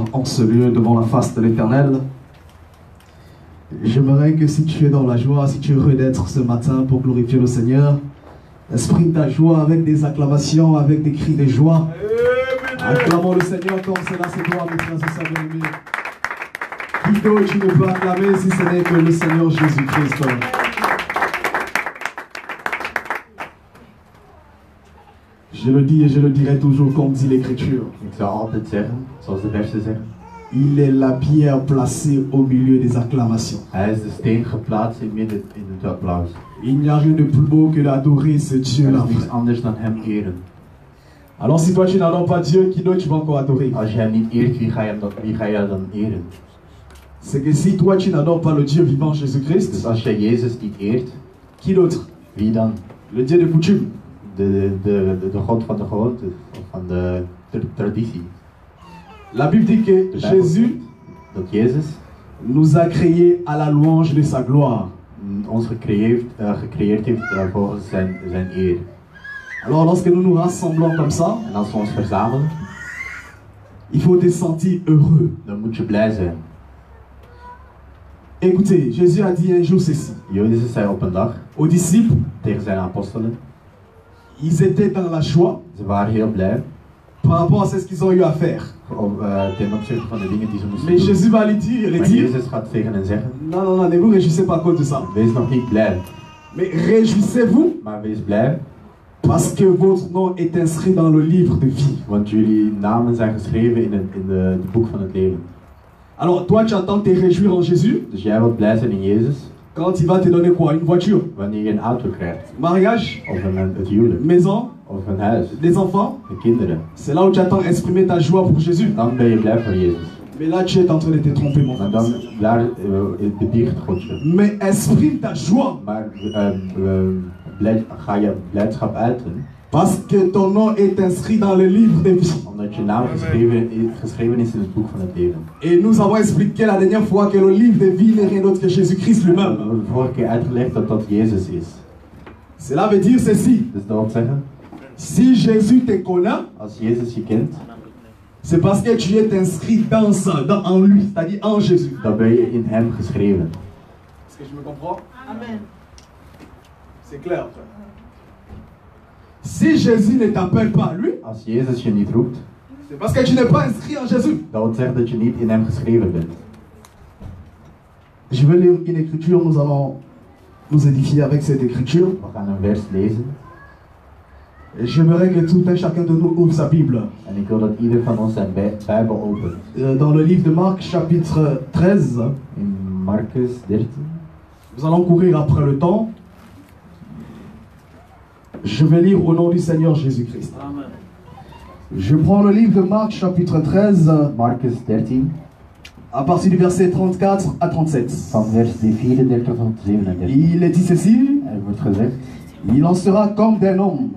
joie en ce lieu devant la face de l'Éternel. J'aimerais que si tu es dans la joie, si tu es heureux d'être ce matin pour glorifier le Seigneur, exprime ta joie avec des acclamations, avec des cris de joie. Acclamons le Seigneur comme cela se doit, mes frères et sœurs bien-aimés. Qui d'autre tu ne peux acclamer si ce n'est que le Seigneur Jésus-Christ? Je le dis et je le dirai toujours comme dit l'Écriture. Ik zal altijd zeggen, zoals de versen zeggen. Il est la pierre placée au milieu des acclamations. Hij is de steen geplaatst in het applaus. Il n'y a rien de plus beau que d'adorer ce Er Dieu-là. is niks anders dan hem eren. Alors si toi tu n'adores pas Dieu, qui d'autre tu vas encore adorer? Als je hem niet eert, wie ga je dan eren? C'est que si toi tu n'adores pas le Dieu vivant Dus Jésus-Christ, als je Jezus niet eert, qui d'autre? wie dan? Le Dieu de coutume. De God van de gewoonte, of van de traditie. La Bible dit que Jésus Dat Jezus nous a créés à la louange de sa gloire. ons gecreëerd heeft volgens zijn eer. Alors lorsque nous nous rassemblons comme ça, En als we ons verzamelen, il faut te sentir heureux. dan moet je blij zijn. Écoutez, Jésus a dit un jour ceci Jezus zei op een dag aux disciples, tegen zijn apostelen, ils étaient dans la joie ze waren heel blij par rapport à ce qu'ils ont eu à faire. ten opzichte van de dingen die ze moesten Mais doen. Jésus va lui dire, Maar Jezus gaat tegen hen zeggen, non, non, non, ne vous réjouissez pas à cause de ça. wees nog niet blij, Mais réjouissez-vous maar wees blij, parce que votre nom est inscrit dans le livre de vie. want jullie namen zijn geschreven in het boek van het leven. Alors toi, tu attends te réjouir en Jésus Dus jij wilt blij zijn in Jezus quand il va te donner quoi? Une voiture, wanneer je een auto krijgt, mariage, of het huwelijk, maison, of een huis, des enfants. de kinderen. C'est là où tu attends exprimer ta joie pour Jésus. Dan ben je blij voor Jezus. Mais là, tu es en train de te tromper, mon Maar frère. dan, daar bedriegt God je. Mais exprime ta joie Maar ga je blijdschap uiten, parce que ton nom est inscrit dans le livre de vie. omdat je naam geschreven is in het boek van het leven. Et nous avons expliqué la dernière fois que le livre de vie n'est rien d'autre que Jésus-Christ We lui-même. hebben de vorige keer uitgelegd dat dat Jezus is. Cela veut dire ceci. Dus dat wil zeggen, Si Jésus te connaît, als Jezus je kent, c'est parce que tu es inscrit dans ça, en lui, c'est-à-dire en Jésus. dan ben je in hem geschreven. Est-ce que je me comprends? Amen. C'est clair, frère. Si Jésus ne t'appelle pas lui, Als Jezus je niet roept, c'est parce que tu n'es pas inscrit en Jésus. dat wil zeggen dat je niet in hem geschreven bent. Je vais lire une écriture, nous allons nous édifier avec cette écriture. We gaan een vers lezen. Et j'aimerais que tout un chacun de nous ouvre sa Bible. En ik wil dat ieder van ons zijn Bijbel opent. Dans le livre de Marc, chapitre 13, In Marcus 13. nous allons courir après le temps. Je vais lire au nom du Seigneur Jésus-Christ. Amen. Je prends le livre de Marc, chapitre 13, Marcus 13, à partir du verset 34 à 37. van vers 34 tot 37. Il est dit ceci, Er wordt gezegd, il en sera comme d'un homme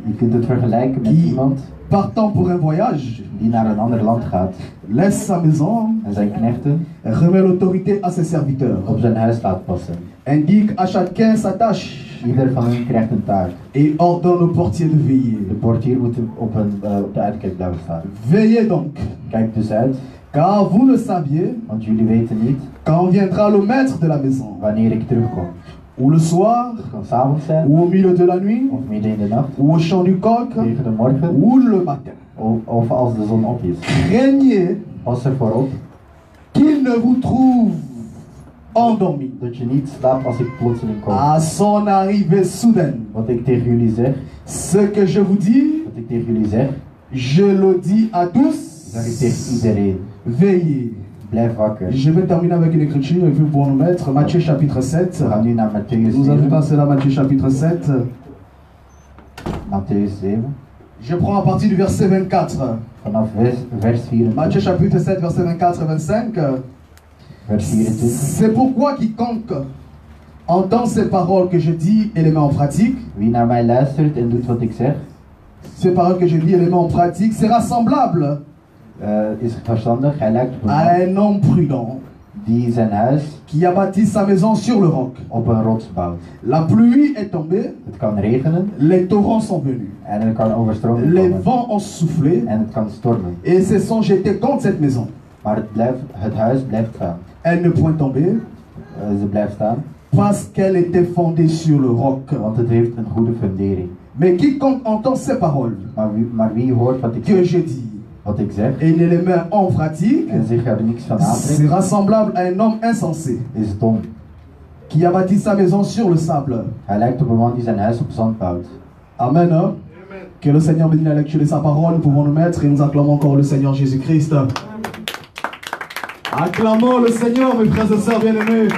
je kunt het vergelijken met qui, iemand partant pour un voyage, die naar een ander land gaat laisse sa maison, en zijn knechten remet l'autorité à ses serviteurs, op zijn huis laat passen. indique à chacun sa tâche Ieder van hen krijgt een taak. et ordonne au portier de veiller. De portier moet op de uitkijk blijven staan. Veillez donc, Kijk dus uit, car vous le saviez, want jullie weten niet quand viendra le maître de la maison, wanneer ik terugkom. ou le soir, Het kan 's avonds zijn, ou au milieu de la nuit, of midden in de nacht, ou au chant du coq, tegen de morgen, ou le matin. of als de zon op is. Craignez Pas ervoor op qu'il ne vous trouve endormi dat je niet slaapt als ik plotseling kom. à son arrivée soudaine. Wat ik tegen jullie zeg, Ce que je vous dis, wat ik tegen jullie zeg, je le dis à tous. zeg ik tegen iedereen. Veillez. Blijf wakker. Je vais terminer avec une écriture et puis pour nous mettre Matthieu chapitre 7. We gaan nu naar Matthäus Nous allons 7. passer là Matthieu chapitre 7. Matthäus 7. Je prends à partir du verset 24. Vanaf vers 24. Matthieu chapitre 7 verset 24 et 25. Vers 24. C'est pourquoi quiconque entend ces paroles que je dis et les met en pratique, Wie naar mij luistert en doet wat ik zeg, ces paroles que je dis et les met en pratique, sera semblable is verstandig. Hij lijkt op een à man un homme prudent die zijn huis qui a bâti sa maison sur le roc. op een rots bouwt. La pluie est tombée, Het kan regenen les torrents sont venus, en er kan overstroming les komen. vents ont soufflé En het kan stormen. et se sont jetés contre cette maison. Maar het huis blijft staan. Elle ne point tomber Ze blijft staan, parce qu'elle était fondée sur le roc. want het heeft een goede fundering. Mais quiconque entend ces paroles Maar wie hoort wat que je dis ik zeg et ne les met en pratique en zich er niks van aantrekt, sera semblable à un homme insensé is dom. qui a bâti sa maison sur le sable. Hij lijkt op een man die zijn huis op zand bouwt. Amen. Hein? Que le Seigneur bénisse la lecture de sa parole. Nous pouvons nous mettre et nous acclamons encore le Seigneur Jésus-Christ. Acclamons le Seigneur, mes frères et sœurs bien-aimés.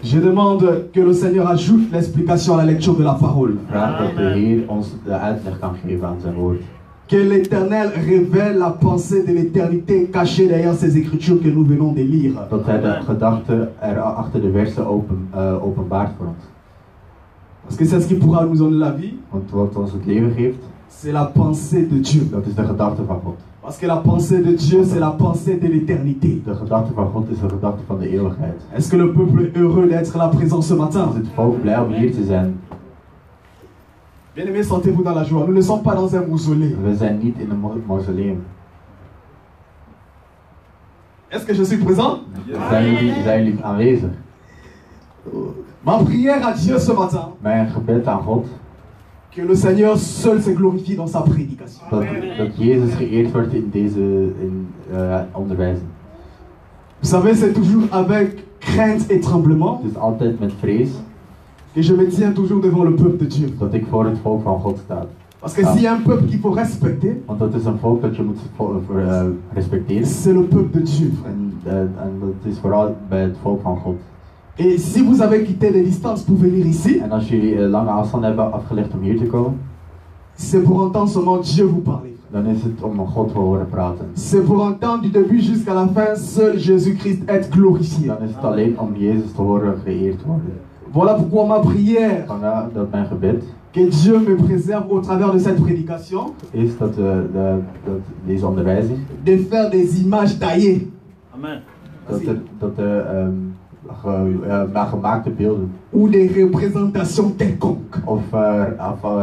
Je demande que le Seigneur ajoute l'explication à la lecture de la parole. Vraag dat de Heer ons de uitleg kan geven aan zijn woord. Que l'Éternel révèle la pensée de l'éternité cachée derrière ces écritures que nous venons de lire. Dat hij de gedachten er achter de versen openbaart voor ons. Parce que c'est ce qui pourra nous donner la vie. Want wat ons het leven geeft, C'est la pensée de Dieu. dat is de gedachte van God. Parce que la pensée de Dieu, c'est la pensée de l'éternité. De gedachte van God is de gedachte van de eeuwigheid. Est-ce que le peuple est heureux d'être là présent ce matin? Is het volk blij om hier te zijn? Bien-aimés, sentez-vous dans la joie. Nous ne sommes pas dans un mausolée. We zijn niet in een mausoleum. Est-ce que je suis présent? Zijn jullie aanwezig? Ma prière à Dieu ce matin, Mijn gebed aan God, que le Seigneur seul se glorifie dans sa prédication. dat Jezus geëerd wordt in deze onderwijzing. Vous savez, c'est toujours avec crainte et tremblement Het is altijd met vrees que je me tiens toujours devant le peuple de Dieu. dat ik voor het volk van God sta. Parce que s'il y a un peuple qu'il faut respecter, Want dat is een volk dat je moet respecteren. c'est le peuple de Dieu. En dat is vooral bij het volk van God. Et si vous avez quitté les distances pour venir ici, En als jullie lange afstand hebben afgelegd om hier te komen, c'est pour entendre seulement Dieu vous parler. dan is het om God te horen praten. C'est pour entendre du début jusqu'à la fin seul Jésus-Christ être glorifié. Dan is het alleen om Jezus te horen geëerd worden. Voilà pourquoi ma prière, Vandaar dat mijn gebed que Dieu me préserve au travers de cette prédication, is dat deze onderwijzing, de faire des images taillées. Amen. dat er gemaakte beelden Ou des représentations quelconques. of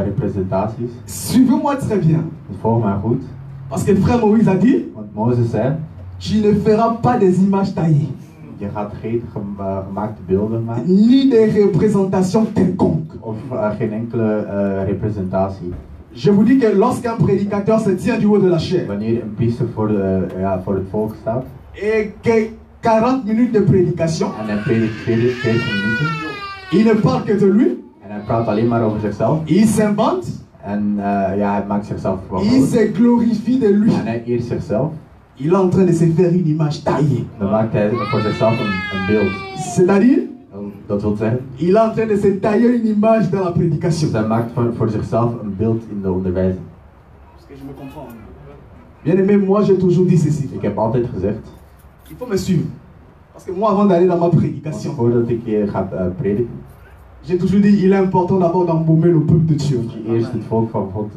representaties. Suivez-moi très bien. Volg mij goed, Parce que le frère Moïse a dit, want Mozes zei, tu ne feras pas des images taillées, je gaat geen gemaakte beelden maken ni des représentations quelconques. of geen enkele representatie. Je vous dis que lorsqu'un prédicateur se tient du haut de la chair Wanneer een priester voor het volk staat et que 40 minutes de prédication, en hij predikt 40 minuten il ne parle que de lui, en hij praat alleen maar over zichzelf il s'invente, en hij maakt zichzelf wel il groot se glorifie de lui. en hij eert zichzelf, Il est en train de se faire une image taillée. dan maakt hij voor zichzelf een beeld. C'est-à-dire, Dat wil zeggen, il est en train de se tailler une image dans la prédication. hij maakt voor zichzelf een beeld in de onderwijzing. Parce que je me comprends. Bien aimé, moi j'ai toujours dit ceci. Ik heb altijd gezegd, Il faut me suivre. Parce que moi, avant d'aller dans ma prédication, voordat ik ga prediken, j'ai toujours dit il est important d'abord d'embaumer le peuple de Dieu. moet je eerst het volk van God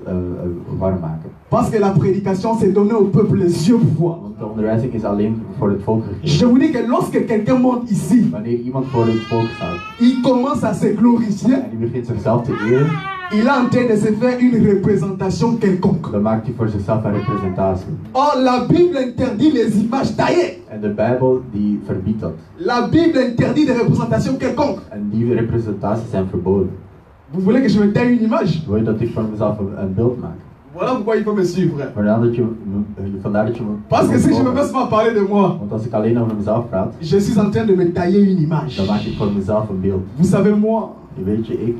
warm maken. Parce que la prédication, c'est donner au peuple les yeux pour voir. Want de onderwijzing is alleen voor het volk Je gegeven. vous dis que lorsque quelqu'un monte ici, Wanneer iemand voor het volk staat il commence à se glorifier, en die begint zichzelf te eren, il est en train de se faire une représentation quelconque. dan maakt hij voor zichzelf een representatie. Or, la Bible interdit les images taillées. En de Bijbel die verbiedt dat. La Bible interdit des représentations quelconques. En die representaties zijn verboden. Vous voulez que je me taille une image? Wil je dat ik van mezelf een beeld maak? Voilà pourquoi il faut me suivre. Maar vandaar dat je me... Parce que si je me laisse pas parler de moi, Want als ik alleen over mezelf praat, je suis en train de me tailler une image. dan maak ik voor mezelf een beeld. Vous savez, moi, Je weet je, ik,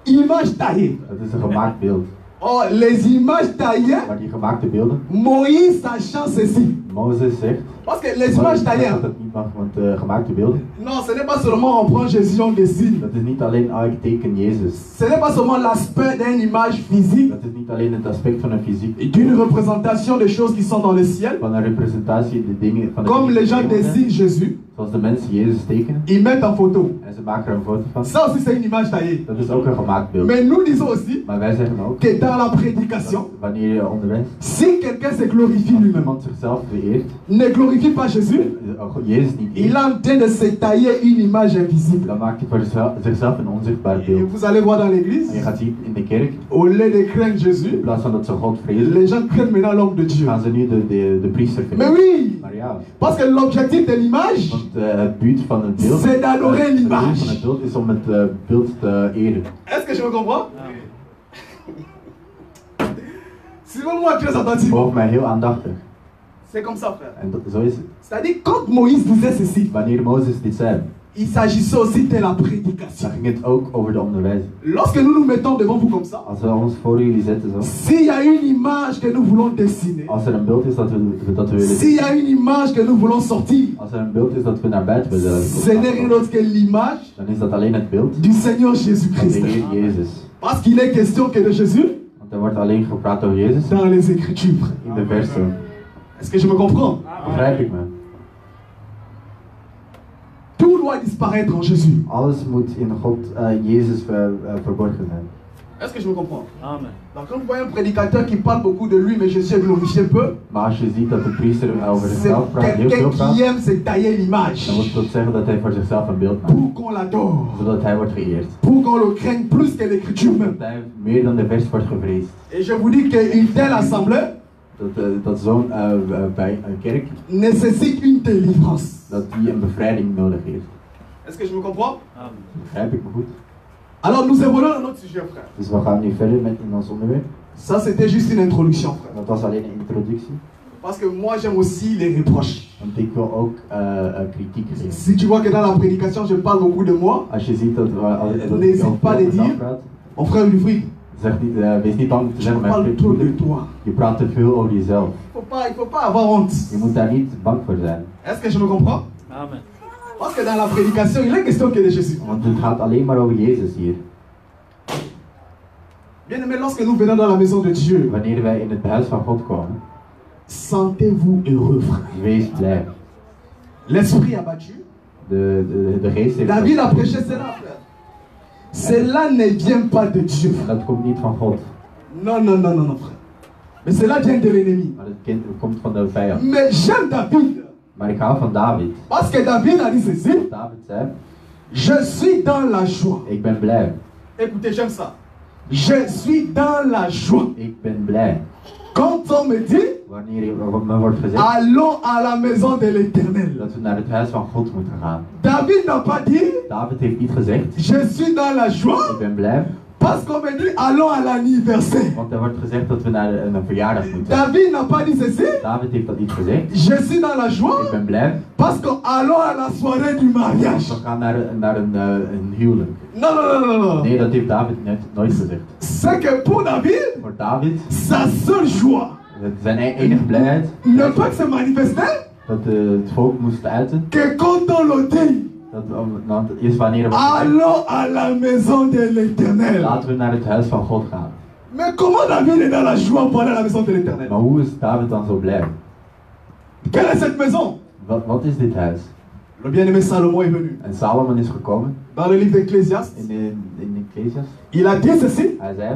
image taillée. het is een gemaakt beeld. Oh, les images taillées, Maar die gemaakte beelden, Moïse sachant ceci. Mozes zegt, Parce que les images taillées, dat het niet mag, want gemaakte beelden, non, ce n'est pas seulement on prend Jésus, on dessine. dat is niet alleen, ik teken Jezus. Ce n'est pas seulement l'aspect d'une image physique, Dat is niet alleen het aspect van een fysiek, d'une représentation des choses qui sont dans le ciel. van een representatie, de dingen van de Comme dingen les gens die er zijn. dessinent Jésus, Zoals de mensen Jezus tekenen ils mettent en photo. en ze maken er een foto van. Ça aussi, c'est une image taillée. Dat is ook een gemaakt beeld. Mais nous disons aussi Maar wij zeggen ook, que dans la prédication, wanneer je onderwijst, si quelqu'un se glorifie als lui-même, iemand zichzelf vereert, ne glorifie glorifie pas Jésus, Jezus niet il est eert, en train de se tailler une image invisible. dan maakt hij voor zichzelf een onzichtbaar Et beeld. vous allez voir dans En je l'église, gaat zien in de kerk, au lieu de craindre in Jésus, plaats van dat ze God vrezen, les gens craignent maintenant l'homme de Dieu. gaan ze nu de priester Mais vrezen. oui, Maar ja, parce que l'objectif de l'image, want het buurt van het beeld, c'est d'adorer het doel l'image. van het beeld is om het beeld te eren. Est-ce que je me comprends? Suivez-moi très attentivement. Volg mij heel aandachtig. C'est comme ça, frère. En zo is het. C'est-à-dire, quand Moïse disait ceci, Wanneer Mozes dit zei, il s'agissait aussi de la dan prédication. ging het ook over de onderwijzing. Lorsque nous nous mettons devant vous comme ça, Als we ons voor jullie zetten zo, s'il y a une image que nous voulons dessiner, als er een beeld is dat we willen s'il y a une image que nous voulons sortir, als er een beeld is dat we naar buiten willen ce n'est rien d'autre que l'image dan is dat alleen het beeld du Seigneur van de Jésus-Christ. Heer Jezus. Parce qu'il est question que de Jésus Want er wordt alleen gepraat over Jezus dans les Écritures. in de versen. Est-ce que je me comprends? Begrijp ik me? Tout doit disparaître en Jésus. Alles moet in God, Jezus verborgen zijn. Est-ce que je me comprends? Amen. Donc quand vous voyez un prédicateur qui parle beaucoup de lui, mais Jésus est glorifié peu, Maar als je ziet dat de priester over c'est zichzelf praat, heel veel quelqu'un praat, qui aime se tailler l'image dan wil dat zeggen dat hij voor zichzelf een beeld maakt. pour qu'on l'adore, Zodat hij wordt geëerd. pour qu'on le craigne plus que l'Écriture même. Dat hij meer dan de vers wordt gevreesd. Et je vous dis qu'une telle assemblée Dat zo'n bij een kerk, nécessite une délivrance. dat die een bevrijding nodig heeft. Est-ce que je me comprends? Amen. Begrijp ik me goed? Alors nous évoluons dans notre sujet, frère. Dus we gaan nu verder met in ons onderwerp. Ça c'était juste une introduction, frère. Dat was alleen een introductie. Parce que moi j'aime aussi les reproches. Want ik wil ook kritiek geven. Si tu vois que dans la prédication je parle beaucoup de moi, Als je ziet dat ik n'hésite over pas à le mezelf dire. praat, Mon frère Wilfried, zeg niet, wees niet bang te je zeggen, maar parle trop de toi. je praat te veel over jezelf. Il faut pas avoir honte. Je moet daar niet bang voor zijn. Est-ce que je me comprends? Amen. Parce que dans la prédication, il est question que de Jésus. Want het gaat alleen maar over Jezus hier. Bien aimé, lorsque nous venons dans la maison de Dieu, Wanneer wij in het huis van God komen, sentez-vous heureux, frère. wees blij. L'esprit abattu. De geest heeft David a prêché cela, frère. Cela ne vient pas de Dieu. Dat komt niet van God, Non, non, non, non, non, frère. Mais cela vient de l'ennemi. maar het komt van de vijand. Mais j'aime David. Maar ik hou van David. Parce que David a dit ceci. David zei, Je suis dans la joie. ik ben blij. Écoutez, j'aime ça. Je suis dans la joie. Ik ben blij. Quand on me dit, Wanneer me wordt gezegd allons à la maison de l'Éternel. dat we naar het huis van God moeten gaan. David n'a pas dit, David heeft niet gezegd, je suis dans la joie. ik ben blij. Parce qu'on me dit, allons à l'anniversaire. Want er wordt gezegd dat we naar een verjaardag moeten. David n'a pas dit ceci. David heeft dat niet gezegd. Je suis dans la Ik joie. ben blij. Parce qu'on allons à la soirée du mariage. We gaan naar een huwelijk. Non, non, non, non, non. Nee, dat heeft David nooit gezegd. C'est que pour David, Voor David, sa seule joie zijn enige blijheid, ne peut que se manifester dat het volk moest uiten. que quand on le dit, Dat is wanneer we allons à la maison de l'Éternel. laten we naar het huis van God gaan. Mais comment David est dans la joie pour aller à la maison de l'Éternel? Maar hoe is David dan zo blij? Quelle est cette maison? Wat is dit huis? Le bien-aimé Salomon est venu. En Salomon is gekomen Dans le livre d'Ecclésiaste, in Ecclesiastes. il a dit ceci. Hij zei,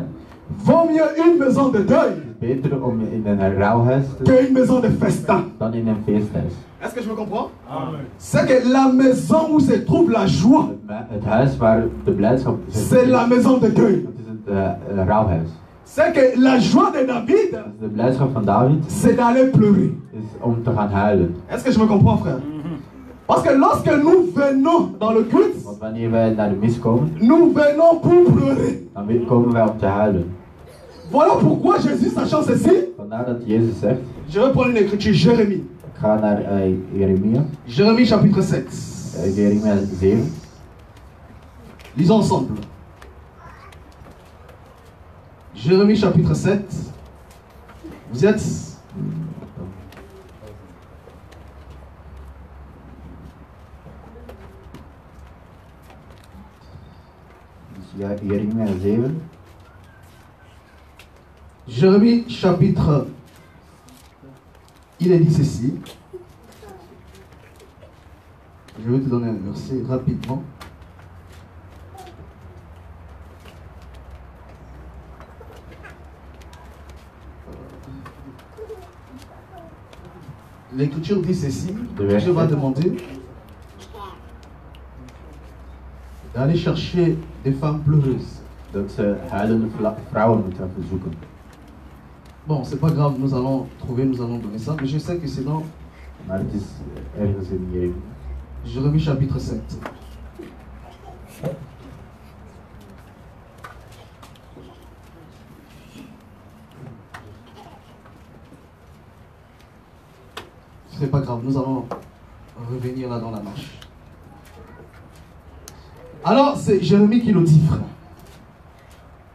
Vaut mieux une maison de deuil het is beter om in een rouwhuis te qu'une maison de festin. dan in een feesthuis. Est-ce que je me comprends? Amen. C'est que la maison où se trouve la joie, Het huis waar de blijdschap is, c'est la maison de deuil. dat is het rouwhuis. C'est que la joie de David, Dus de blijdschap van David c'est d'aller pleurer. is om te gaan huilen. Est-ce que je me comprends, frère? Parce que lorsque nous venons dans le culte, Want wanneer wij naar de mis komen, nous venons pour pleurer. dan komen wij om te huilen. Voilà pourquoi Jésus, sachant ceci, Vandaar dat Jezus zegt, je vais prendre une écriture, Jérémie. ik ga naar Jeremia, Jérémie chapitre 7. Jeremia 7. Lisons ensemble. Jérémie chapitre 7. Vous y êtes? Jeremia 7. Jérémie chapitre, il est dit ceci. Je vais te donner un verset rapidement. L'Écriture dit ceci. De verset. Dieu va demander d'aller chercher des femmes pleureuses. Dat ze huilende vrouwen moeten gaan verzoeken. Bon, c'est pas grave, nous allons trouver, nous allons donner ça. Mais je sais que c'est dans Maar het is ergens in Jeremia. Jérémie chapitre 7. C'est pas grave, nous allons revenir là dans la marche. Alors, c'est Jérémie qui le dit, frère.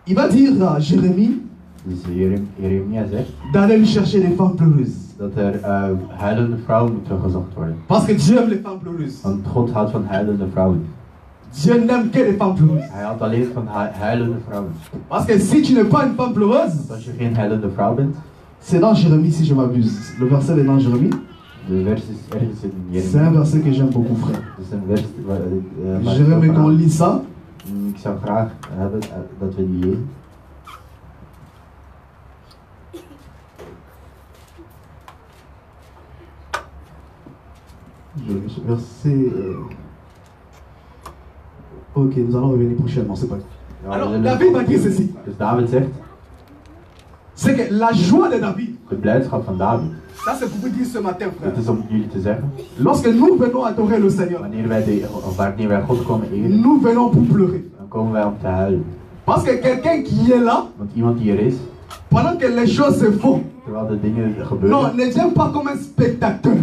Il va dire à Jérémie Dus Jeremia zegt d'aller lui chercher des femmes pleureuses. dat huilende vrouwen moeten gezocht worden. Parce que Dieu aime les femmes pleureuses. Want God houdt van huilende vrouwen. Dieu n'aime que les femmes pleureuses. Hij houdt alleen van huilende vrouwen. Parce que si tu n'es pas une femme pleureuse, Want als je geen huilende vrouw bent, c'est dans Jérémie si je m'abuse. Le verset est dans Jérémie. de vers is ergens in C'est un Jeremia. verset que j'aime beaucoup, frère. Dat is een vers waar J'aimerais qu'on lit ça. Ik zou graag hebben dat we die lezen. Verset. Ok, nous allons revenir prochainement, c'est pas grave. Ja, Alors, we zullen- David va dire ceci. Dus David zegt, C'est que la joie de David, de blijdschap van David. ça c'est pour vous dire ce matin, frère. Dat is om jullie te zeggen, Lorsque nous venons adorer le Seigneur, wanneer wij God komen eren, nous venons pour pleurer. dan komen wij om te huilen. Parce que quelqu'un qui est là, Want iemand die er is, pendant que les choses se font, terwijl de dingen non, gebeuren, ne viens pas comme un spectateur.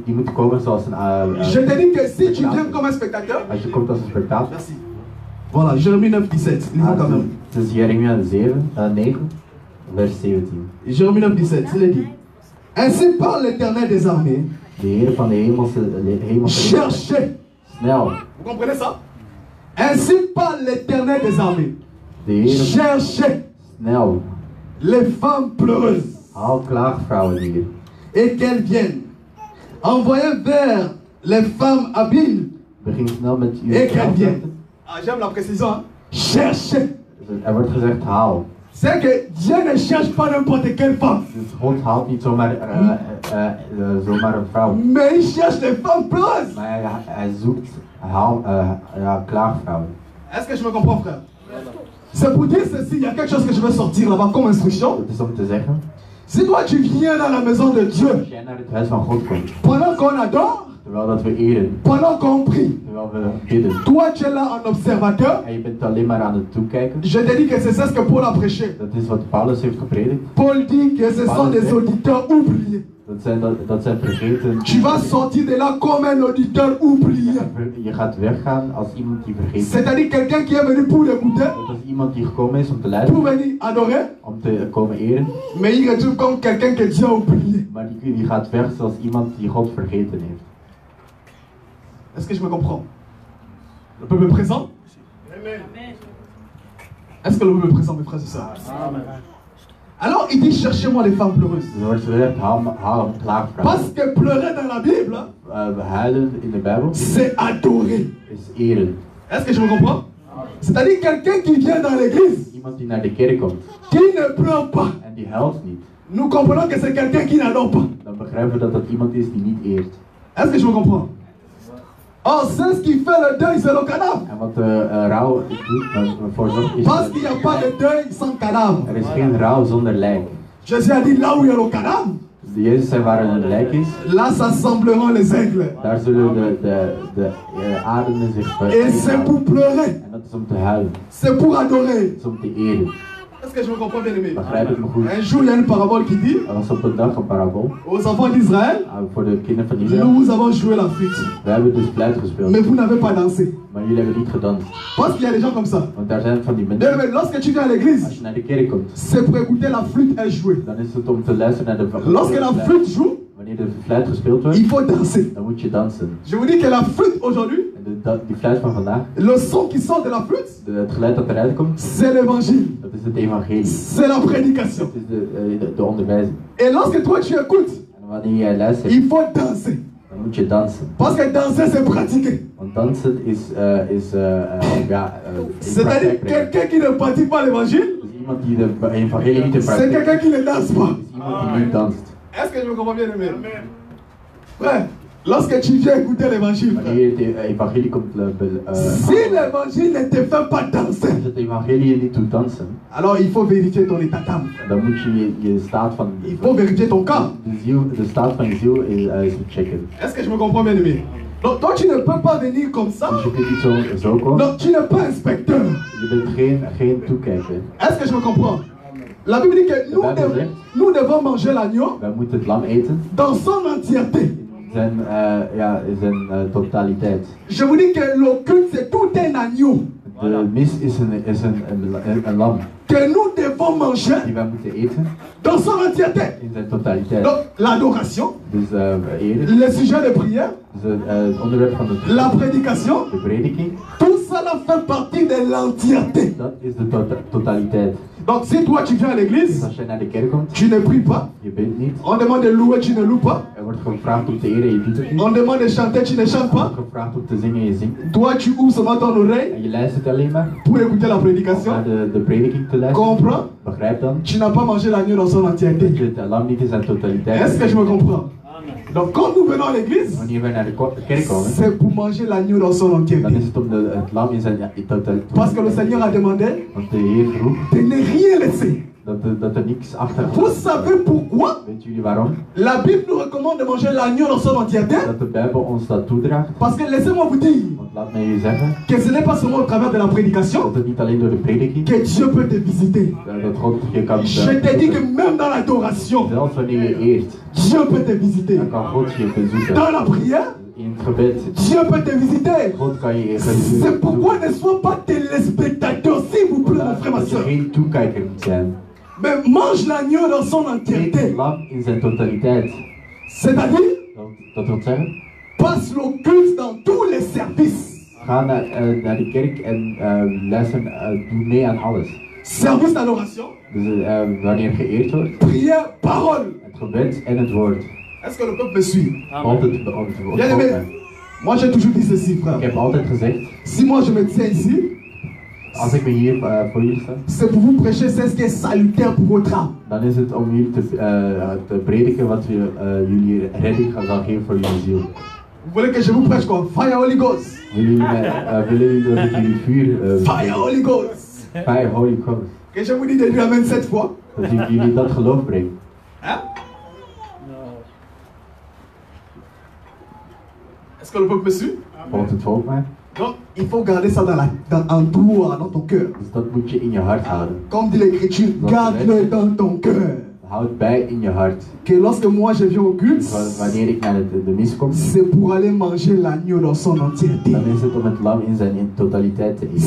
die moet komen zoals een... Je te dis que si tu viens comme un spectateur, Als je komt als een spektakel. merci. Voilà, Jérémie 9, 17. Lisons quand même. Het is Jeremia 9, vers 17. Jérémie 9, 17, il est dit. Ainsi parle l'Éternel des armées. De Heer van de hemelse Cherchez. snel. Vous comprenez ça? Ainsi parle l'Éternel des armées. De Heer Cherchez snel. les femmes pleureuses Haal klaagvrouwen hier. et qu'elles viennent. Envoyez vers les femmes habiles Begin snel met uw et qu'elles viennent. klaagvrouwen. Ah, j'aime la précision. Hein? Cherchez. Er wordt gezegd haal. C'est que Dieu ne cherche pas n'importe quelle femme, Dus God haalt niet zomaar een vrouw. mais il cherche les femmes pleureuses. Maar hij zoekt klaagvrouwen. Est-ce que je me comprends, frère? C'est pour dire ceci, il y a quelque chose que je veux sortir là-bas comme instruction. Dat is om te zeggen, Si toi tu viens dans la maison de Dieu, als jij naar het huis van God komt, pendant qu'on adore, terwijl dat we eren, pendant qu'on prie, terwijl we bidden, toi tu es là en observateur, en je bent alleen maar aan het toekijken, je te dis que c'est ça ce que Paul a prêché. dat is wat Paulus heeft gepredikt. Paul dit que ce sont des auditeurs oubliés. Dat zijn vergeten. Tu vas sortir de là comme un auditeur oublié. Je gaat weggaan als iemand die vergeten is. C'est-à-dire quelqu'un qui est venu pour écouter, Dat is iemand die gekomen is om te pour luisteren, venir adorer, om te komen eren, mais il retourne comme quelqu'un que Dieu a oublié. maar die gaat weg zoals iemand die God vergeten heeft. Est-ce que je me comprends? Le peuple présent? Est-ce que le peuple présent, mes frères et sœurs? Alors il dit cherchez-moi les femmes pleureuses. Er wordt gezegd, haal een klaagvrouw. Parce que pleurer dans la Bible, Huilen in de Bijbel c'est adorer. is eren. Est-ce que je me comprends? C'est-à-dire quelqu'un qui vient dans l'église, Iemand die naar de kerk komt qui ne pleure pas. en die huilt niet, Nous comprenons que c'est quelqu'un qui n'adore pas. dan begrijpen we dat dat iemand is die niet eert. Est-ce que je me comprends? Or, c'est ce qui fait le deuil, c'est le cadavre. En wat de rouw doet, voor zorgt is Parce qu'il n'y a pas de deuil sans cadavre. er is geen rouw zonder lijk. Jésus a dit là où il y a le cadavre, Jezus zei waar een lijk is, là s'assembleront les aigles. daar zullen de aderen zich Et c'est pour pleurer, En dat is om te huilen, c'est pour adorer. dat is om te eren. Est-ce que je me comprends bien aimé? Begrijp het me goed. Un jour, il y a une parabole qui dit Er was op een dag een parabool aux enfants d'Israël, voor de kinderen van Israël. nous avons joué la flûte, We hebben dus fluit gespeeld, mais vous n'avez pas dansé. maar jullie hebben niet gedanst. Parce qu'il y a des gens comme ça. Want daar zijn van die Mais mensen, lorsque tu viens à als l'église, je naar de kerk komt, c'est pour écouter la flûte et jouer. dan is het om te luisteren naar de Lorsque la fluit. flûte joue, Wanneer de fluit gespeeld wordt, il faut danser. dan moet je dansen. Je vous dis que la flûte aujourd'hui, En die fluit van vandaag, le son qui sort de la flûte, het geluid dat eruit komt, c'est l'évangile, dat is het evangelie. c'est la prédication. Dat is de onderwijzing. Et lorsque toi tu écoutes, En wanneer jij luistert, il faut danser. dan moet je dansen. Parce que danser, c'est pratiquer. Want dansen is in C'est-à-dire praktijk brengen. quelqu'un qui ne pratique pas l'évangile, Dus iemand die de evangelie niet in c'est praktijk quelqu'un qui ne danse pas. is iemand die niet danst. Est-ce que je me comprends bien aimé? Frère, lorsque tu viens écouter l'évangile, Wanneer je het evangelie komt si l'évangile ne te fait pas danser, als het evangelie je niet doet dansen, alors il faut vérifier ton état d'âme. dan moet je je staat van Il faut vérifier ton cas. de staat van je ziel is checken. Est-ce que je me comprends bien, aimé? Donc toi tu ne peux pas venir comme ça. Dus je kunt niet zo komen. Non, tu n'es pas inspecteur. Je bent geen toekijker. Est-ce que je me comprends? La Bible dit que nous devons manger l'agneau Wij moeten het lam eten dans son entièreté. in zijn totaliteit. Je vous dis que le culte c'est tout un agneau De mis is een lam que nous devons manger die wij moeten eten dans son entièreté. in zijn totaliteit. Donc l'adoration, Dus eren, le sujet de prière, dus het onderwerp van la prédication, de prediking, tout ça là fait partie de l'entièreté. dat is de totaliteit. Donc si toi tu viens à Dus l'église, als jij naar de kerk komt, tu ne pries pas, je bidt niet, on demande de louer, tu ne loues pas, er wordt gevraagd om te eren, je doet het niet. on demande de chanter, tu ne chantes Er pas. wordt gevraagd om te zingen, je zingt niet. Toi tu ouvres seulement ton oreille En je luistert alleen maar pour écouter la om prédication. naar de prediking te luisteren. Comprends? Begrijp dan Tu n'as pas mangé l'agneau dans son dat entièreté. je het lam niet in zijn totaliteit Est-ce que je me comprends? Donc quand nous venons à l'église, Wanneer wij naar de kerk komen, c'est pour manger l'agneau dans son dan entièreté. is het om het lam in zijn totaliteit. Parce que le Seigneur a demandé Want de Heer vroeg de ne rien laisser. dat er niks achter Vous savez pourquoi? Weet jullie waarom? La Bible nous recommande de manger l'agneau dans son entièreté. Dat de Bijbel ons dat toedraagt. Parce que laissez-moi vous dire Want laat mij je zeggen que ce n'est pas seulement au travers de la prédication dat het niet alleen door de prediking que Dieu peut te visiter. dat God je kan Je te dis que même dans l'adoration, zelfs wanneer je eert, Dieu peut te visiter. dan kan God je bezoeken. Dans la prière, In het gebed, Dieu peut te visiter. God kan je C'est pourquoi ne sois pas téléspectateur, s'il vous plaît, mon frère, ma dat je soeur. geen toekijker moet zijn. Mais mange l'agneau dans son Eet entièreté. het lam in zijn totaliteit. C'est-à-dire, Dat wil zeggen, passe le culte dans tous les services. ga naar de kerk en luister, doe mee aan alles. Service d'adoration, Dus wanneer geëerd wordt, prière, parole. het gebed en het woord. Est-ce que le peuple me suit? Altijd Bien aimé, moi j'ai toujours dit ceci, Ik frère. heb altijd gezegd, Si moi je me tiens ici, als ik me hier voor jullie sta, c'est pour vous prêcher, c'est ce qui est salutaire pour votre âme. dan is het om jullie te prediken wat jullie redding zal geven voor jullie ziel. Vous voulez que je vous prêche quoi? Fire Holy Ghost. Willen jullie dat ik jullie vuur, Fire Holy Ghost. fire Holy Ghost, Que je vous dis de lui amène 7 fois. dat ik jullie dat geloof breng. Hein? Est-ce que le peuple me suit? Volgt het volk mij? Donc, il faut garder ça en toi, dans ton cœur. Dus dat moet je in je hart houden. Comme dit l'Écriture, garde-le dans ton cœur. Houd bij in je hart. Que lorsque moi je viens au culte, Wanneer ik naar de mis kom, c'est pour aller manger l'agneau dans son entièreté. dan is het om het lam in zijn totaliteit te eten.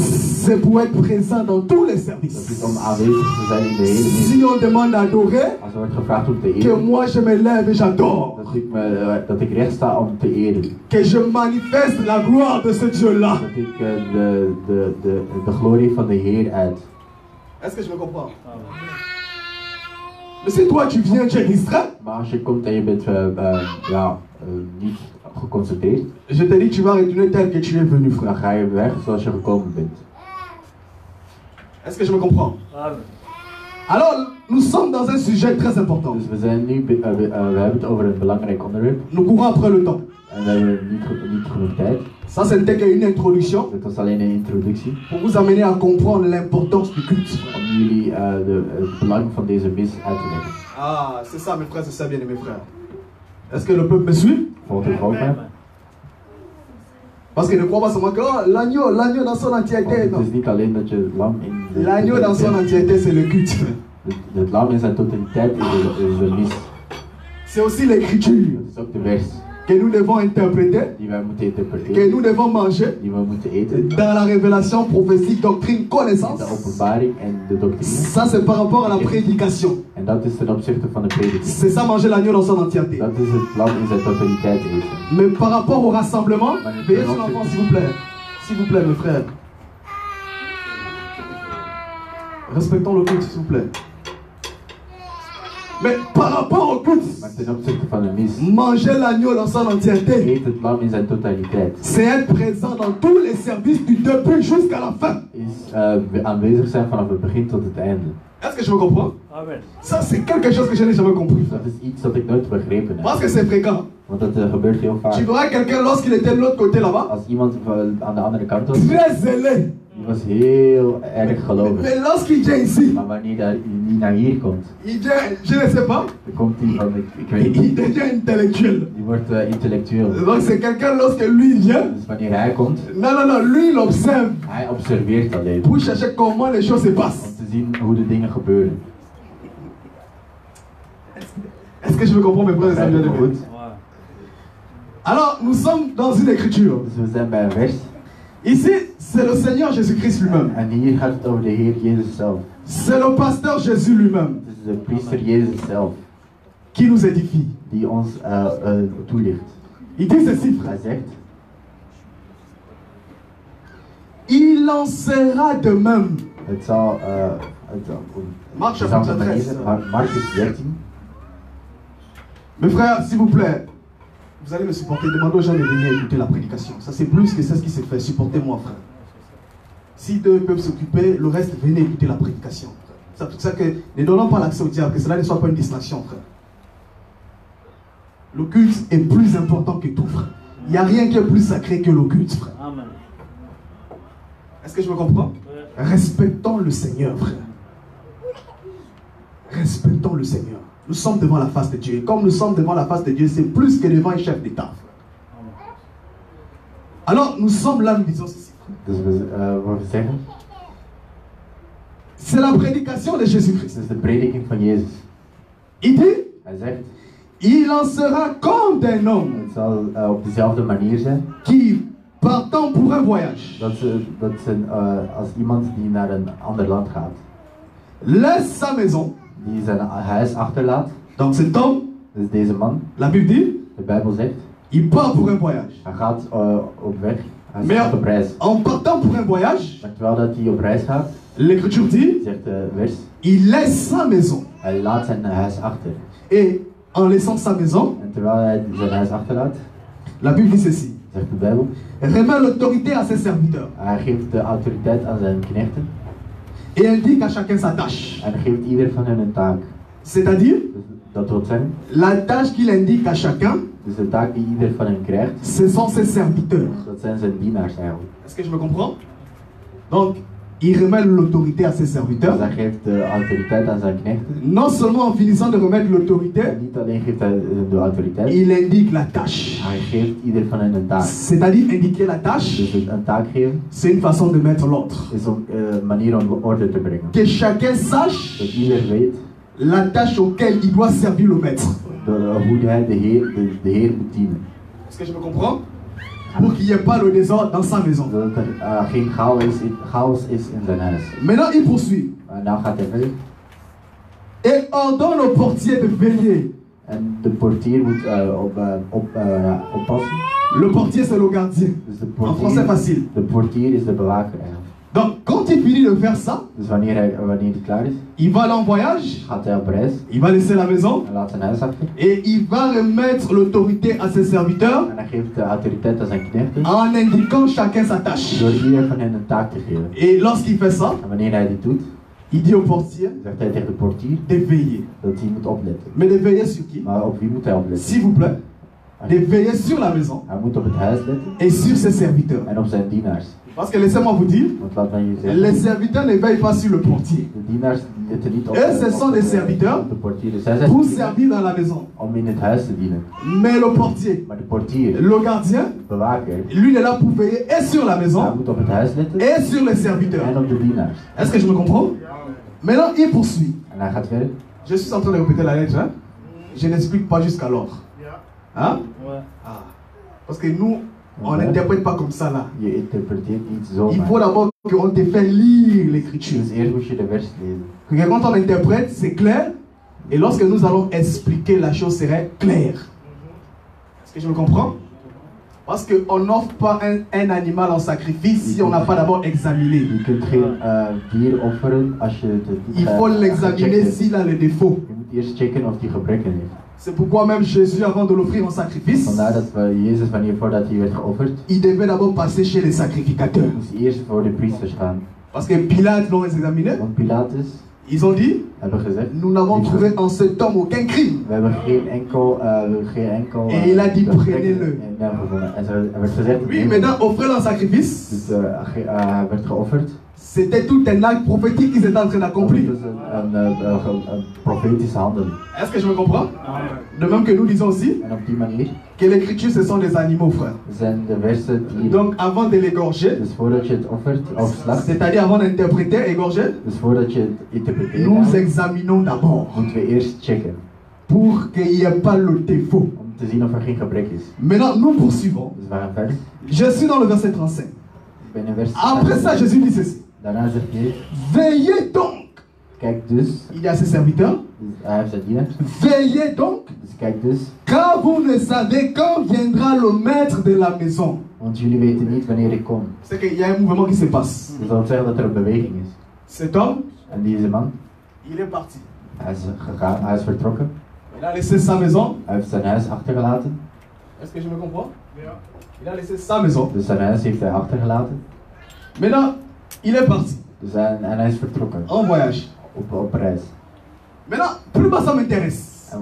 C'est pour être présent dans tous les Dat is services. om aanwezig te zijn in de hele mis. Si on demande d'adorer, Als er wordt gevraagd om te que eren, moi je me lève et j'adore. dat ik recht sta om te eren. Que je manifeste la gloire de ce Dieu-là. Dat ik de glorie van de Heer uit. Est-ce que je me comprends? Mais si toi tu viens, tu es distrait, Maar als je komt en je bent niet geconcentreerd, je te dis tu vas retourner tel que tu es venu, frère. dan ga je weg zoals je gekomen bent. Est-ce que je me comprends? Alors, nous sommes dans un sujet très important. Dus we zijn nu, we hebben het over een belangrijk onderwerp. Nous courons après le temps. En we hebben niet genoeg tijd. Ça, c'était qu'une introduction Dit was alleen een introductie pour vous amener à comprendre l'importance du culte. om jullie het belang van deze mis uit te leggen. Ah, c'est ça, mes frères, c'est ça, bien aimés frères. Est-ce que le peuple me suit? Volgt het volk mij? Parce que ne crois pas seulement que oh, l'agneau dans son entièreté. Het Non. is niet alleen dat je het lam in de L'agneau dans son entièreté, c'est le culte. het lam in zijn totaliteit is de mis. C'est aussi l'écriture Dat is ook de vers que nous devons interpréter, die wij moeten que interpreteren, nous devons manger die we moeten eten. dans la révélation prophétique, doctrine, In connaissance. de openbaring en de doctrine. Ça, c'est par rapport à la prédication. En dat is ten opzichte van de prediking. C'est ça, manger l'agneau dans son entièreté. Dat is het lam in zijn totaliteit eten. Mais par rapport au rassemblement, veillez sur l'enfant, s'il vous plaît. S'il vous plaît, mes frères. Respectons le culte, s'il vous plaît. Mais par rapport au culte, Maar ten opzichte van de mis, manger l'agneau dans son entièreté, eet het lam in zijn totaliteit. c'est être présent dans tous les services du début jusqu'à la fin. Is aanwezig zijn vanaf het begin tot het einde. Est-ce que je me comprends? Amen. Ça, c'est quelque chose que je n'ai jamais compris. Dat is iets dat ik nooit begrepen heb. Parce que c'est fréquent. Want dat gebeurt heel vaak. Tu verras quelqu'un lorsqu'il était de l'autre côté là-bas, Als iemand aan de andere kant was, très zélé. die was heel erg gelovig. Mais lorsqu'il vient ici, Maar wanneer hij niet naar hier komt, il vient, je ne sais pas, dan komt hij van, ik weet il niet, devient intellectuel. die wordt intellectueel. Donc c'est quelqu'un lorsque lui vient, Dus wanneer hij komt, non, lui il observe hij observeert alleen. pour chercher comment les choses se Om passent. te zien hoe de dingen gebeuren. Est-ce que je me comprends mes frères et sœurs Begrijp je me bien-aimés? goed? Alors nous sommes dans une écriture. Dus we zijn bij een vers. Ici c'est le Seigneur Jésus-Christ lui-même. En hier gaat het over de Heer Jezus zelf. C'est le pasteur Jésus lui-même Het is de priester Jezus zelf qui nous édifie. die ons toelicht. Il dit ceci, frère. Hij zegt, Il en sera de même. het zal Marc op chapitre dezelfde manier 13. zijn. Marcus 13. Mes frères, s'il vous plaît, vous allez me supporter. Demandez aux gens de venir écouter la prédication. Ça c'est plus que c'est ce qui se fait. Supportez-moi, frère. Si deux peuvent s'occuper, le reste, venez écouter la prédication. C'est pour ça que ne donnons pas l'accès au diable, que cela ne soit pas une distraction, frère. Le culte est plus important que tout, frère. Il n'y a rien qui est plus sacré que le culte, frère. Amen. Est-ce que je me comprends? Respectons le Seigneur, frère. Respectons le Seigneur. Nous sommes devant la face de Dieu. Et comme nous sommes devant la face de Dieu, c'est plus que devant un chef d'État. Alors, nous sommes là, nous disons ceci. Dus we zeggen, C'est la prédication de Jésus-Christ. het is de prediking van Jezus. Il dit, Hij zegt, il en sera comme un homme het zal op dezelfde manier zijn. qui, partant pour un voyage, Dat zijn als iemand die naar een ander land gaat. laisse sa maison. Die zijn huis achterlaat. Donc cet homme, Dus deze man, la Bible dit, de Bijbel zegt, il part pour un voyage. hij gaat op weg. Hij Mais gaat op reis. en partant pour un voyage, Maar terwijl dat hij op reis gaat, l'Écriture dit, zegt de vers, il laisse sa maison. hij laat zijn huis achter. Et en laissant sa maison, En terwijl hij zijn huis achterlaat, la Bible dit ceci, zegt de Bijbel, remet l'autorité à ses serviteurs hij geeft de autoriteit aan zijn knechten. et indique à chacun sa tâche. En geeft ieder van hen een taak. C'est-à-dire, Dus dat wil zeggen, la tâche qu'il indique à chacun, dus de taak die ieder van hen krijgt, ce sont ses serviteurs. dat zijn zijn dienaars eigenlijk. Est-ce que je me comprends? Donc, il remet l'autorité à ses Dus serviteurs. hij geeft de autoriteit aan zijn knechten. Non seulement en finissant de remettre En l'autorité, niet alleen geeft hij de autoriteit, il indique la tâche. hij geeft ieder van hen een taak. C'est-à-dire indiquer la tâche, Dus een taak geven c'est une façon de mettre l'ordre. is om een manier om orde te brengen. Que chacun sache Dat ieder weet la tâche auquel il doit servir le maître. hoe hij de Heer moet dienen. Est-ce que je me comprends? Pour qu'il n'y ait pas le désordre dans sa maison. Zodat er geen chaos is in zijn huis. Maintenant, il poursuit. En nou gaat hij verder. Et ordonne au portier de veiller. En de portier moet oppassen. Le portier, c'est le gardien. Dus de En français facile. portier is de bewaker eigenlijk. Donc, quand il finit de faire ça, Dus wanneer hij klaar is, il va aller en voyage, gaat hij op reis. il va laisser la maison Hij laat zijn huis achter. et il va remettre l'autorité à ses serviteurs En hij geeft de autoriteit aan zijn knechten. en indiquant chacun sa tâche. Door ieder van hen een taak te geven. Et lorsqu'il fait ça, En wanneer hij dit doet, il dit au portier zegt hij tegen de portier de veiller. dat hij moet opletten. Mais de veiller sur qui? Maar op wie moet hij opletten? S'il vous plaît. De veiller sur la maison Hij moet op het huis letten et sur ses serviteurs. en op zijn dienaars. Parce que laissez-moi vous dire, Want laat mij je zeggen, les serviteurs ne veillent pas sur le portier. de dienaars letten niet op, Eux, ce sont des serviteurs op de portier. Dus zij zijn pour dienaars servir dans la maison. om in het huis te dienen. Mais le portier, Maar de portier, le gardien, de bewaker, lui il est là pour veiller et sur la hij maison moet op het huis letten et sur les serviteurs. en op de dienaars. Est-ce que je me comprends? Maintenant, il poursuit. En hij gaat verder. Je suis en train de répéter la lettre. Hein? Je n'explique pas jusqu'alors. Hein? Ouais. Ah. Parce que nous, on n'interprète pas comme ça là. Je interpreteert niet Il zomaar. faut d'abord qu'on te fait lire l'écriture. Dus eerst moet je de vers lezen. Regarde, quand on interprète, c'est clair. Et lorsque nous allons expliquer, la chose serait claire. Est-ce que je me comprends? Parce qu'on n'offre pas un animal en sacrifice si on n'a pas d'abord examiné. Je kunt geen dier offeren als je het niet Il faut l'examiner gecheckt hebt. s'il a les défauts. Je moet eerst checken of die gebrekken heeft. C'est pourquoi même Jésus, avant de l'offrir en sacrifice, Vandaar dat Jezus, voordat hij werd geofferd, il devait d'abord passer chez les sacrificateurs. moest eerst voor de priesters gaan. Parce que Pilate l'ont examiné, Want Pilatus, Ils ont dit, hebben gezegd, nous n'avons trouvé en cet homme aucun crime. we hebben geen enkel Et il a dit, prenez-le. in hem gevonden. En er werd gezegd, Oui, neem mais hem. dans offrir un sacrifice, Dus hij werd geofferd. c'était tout un acte prophétique qu'ils étaient en train Dat d'accomplir. was een profetische handeling. Est-ce que je me comprends? De même que nous disons aussi En op die manier que les Écritures, ce sont des animaux, frère. zijn de versen die... Donc avant de l'égorger, Dus voordat je het offert of slacht, c'est-à-dire avant d'interpréter, égorger, dus voordat je het interpreteert, nous examinons d'abord moeten we eerst checken. pour qu'il n'y ait pas le défaut. Om te zien of er geen gebrek is. Maintenant, nous poursuivons. Dus we gaan verder. Je suis dans le verset 35. Ik ben in vers Après ça, Jésus dit ceci. Daarna zegt hij, Veillez donc. kijk dus, Il y a ses serviteurs. dus hij heeft zijn dienaars. Veillez donc, Dus kijk dus, car vous ne savez quand viendra le maître de la maison. want jullie weten niet wanneer ik kom. C'est qu'il y a un mouvement qui se passe. Dus dat wil zeggen dat er een beweging is. Cet homme, En deze man, il est parti. hij is gegaan, hij is vertrokken. Il a laissé sa maison. Hij heeft zijn huis achtergelaten. Est-ce que je me comprends? Il a laissé sa maison. Dus zijn huis heeft hij achtergelaten. Maintenant, il est parti En hij is vertrokken. en voyage. Op reis. Maintenant, plus bas ça m'intéresse. En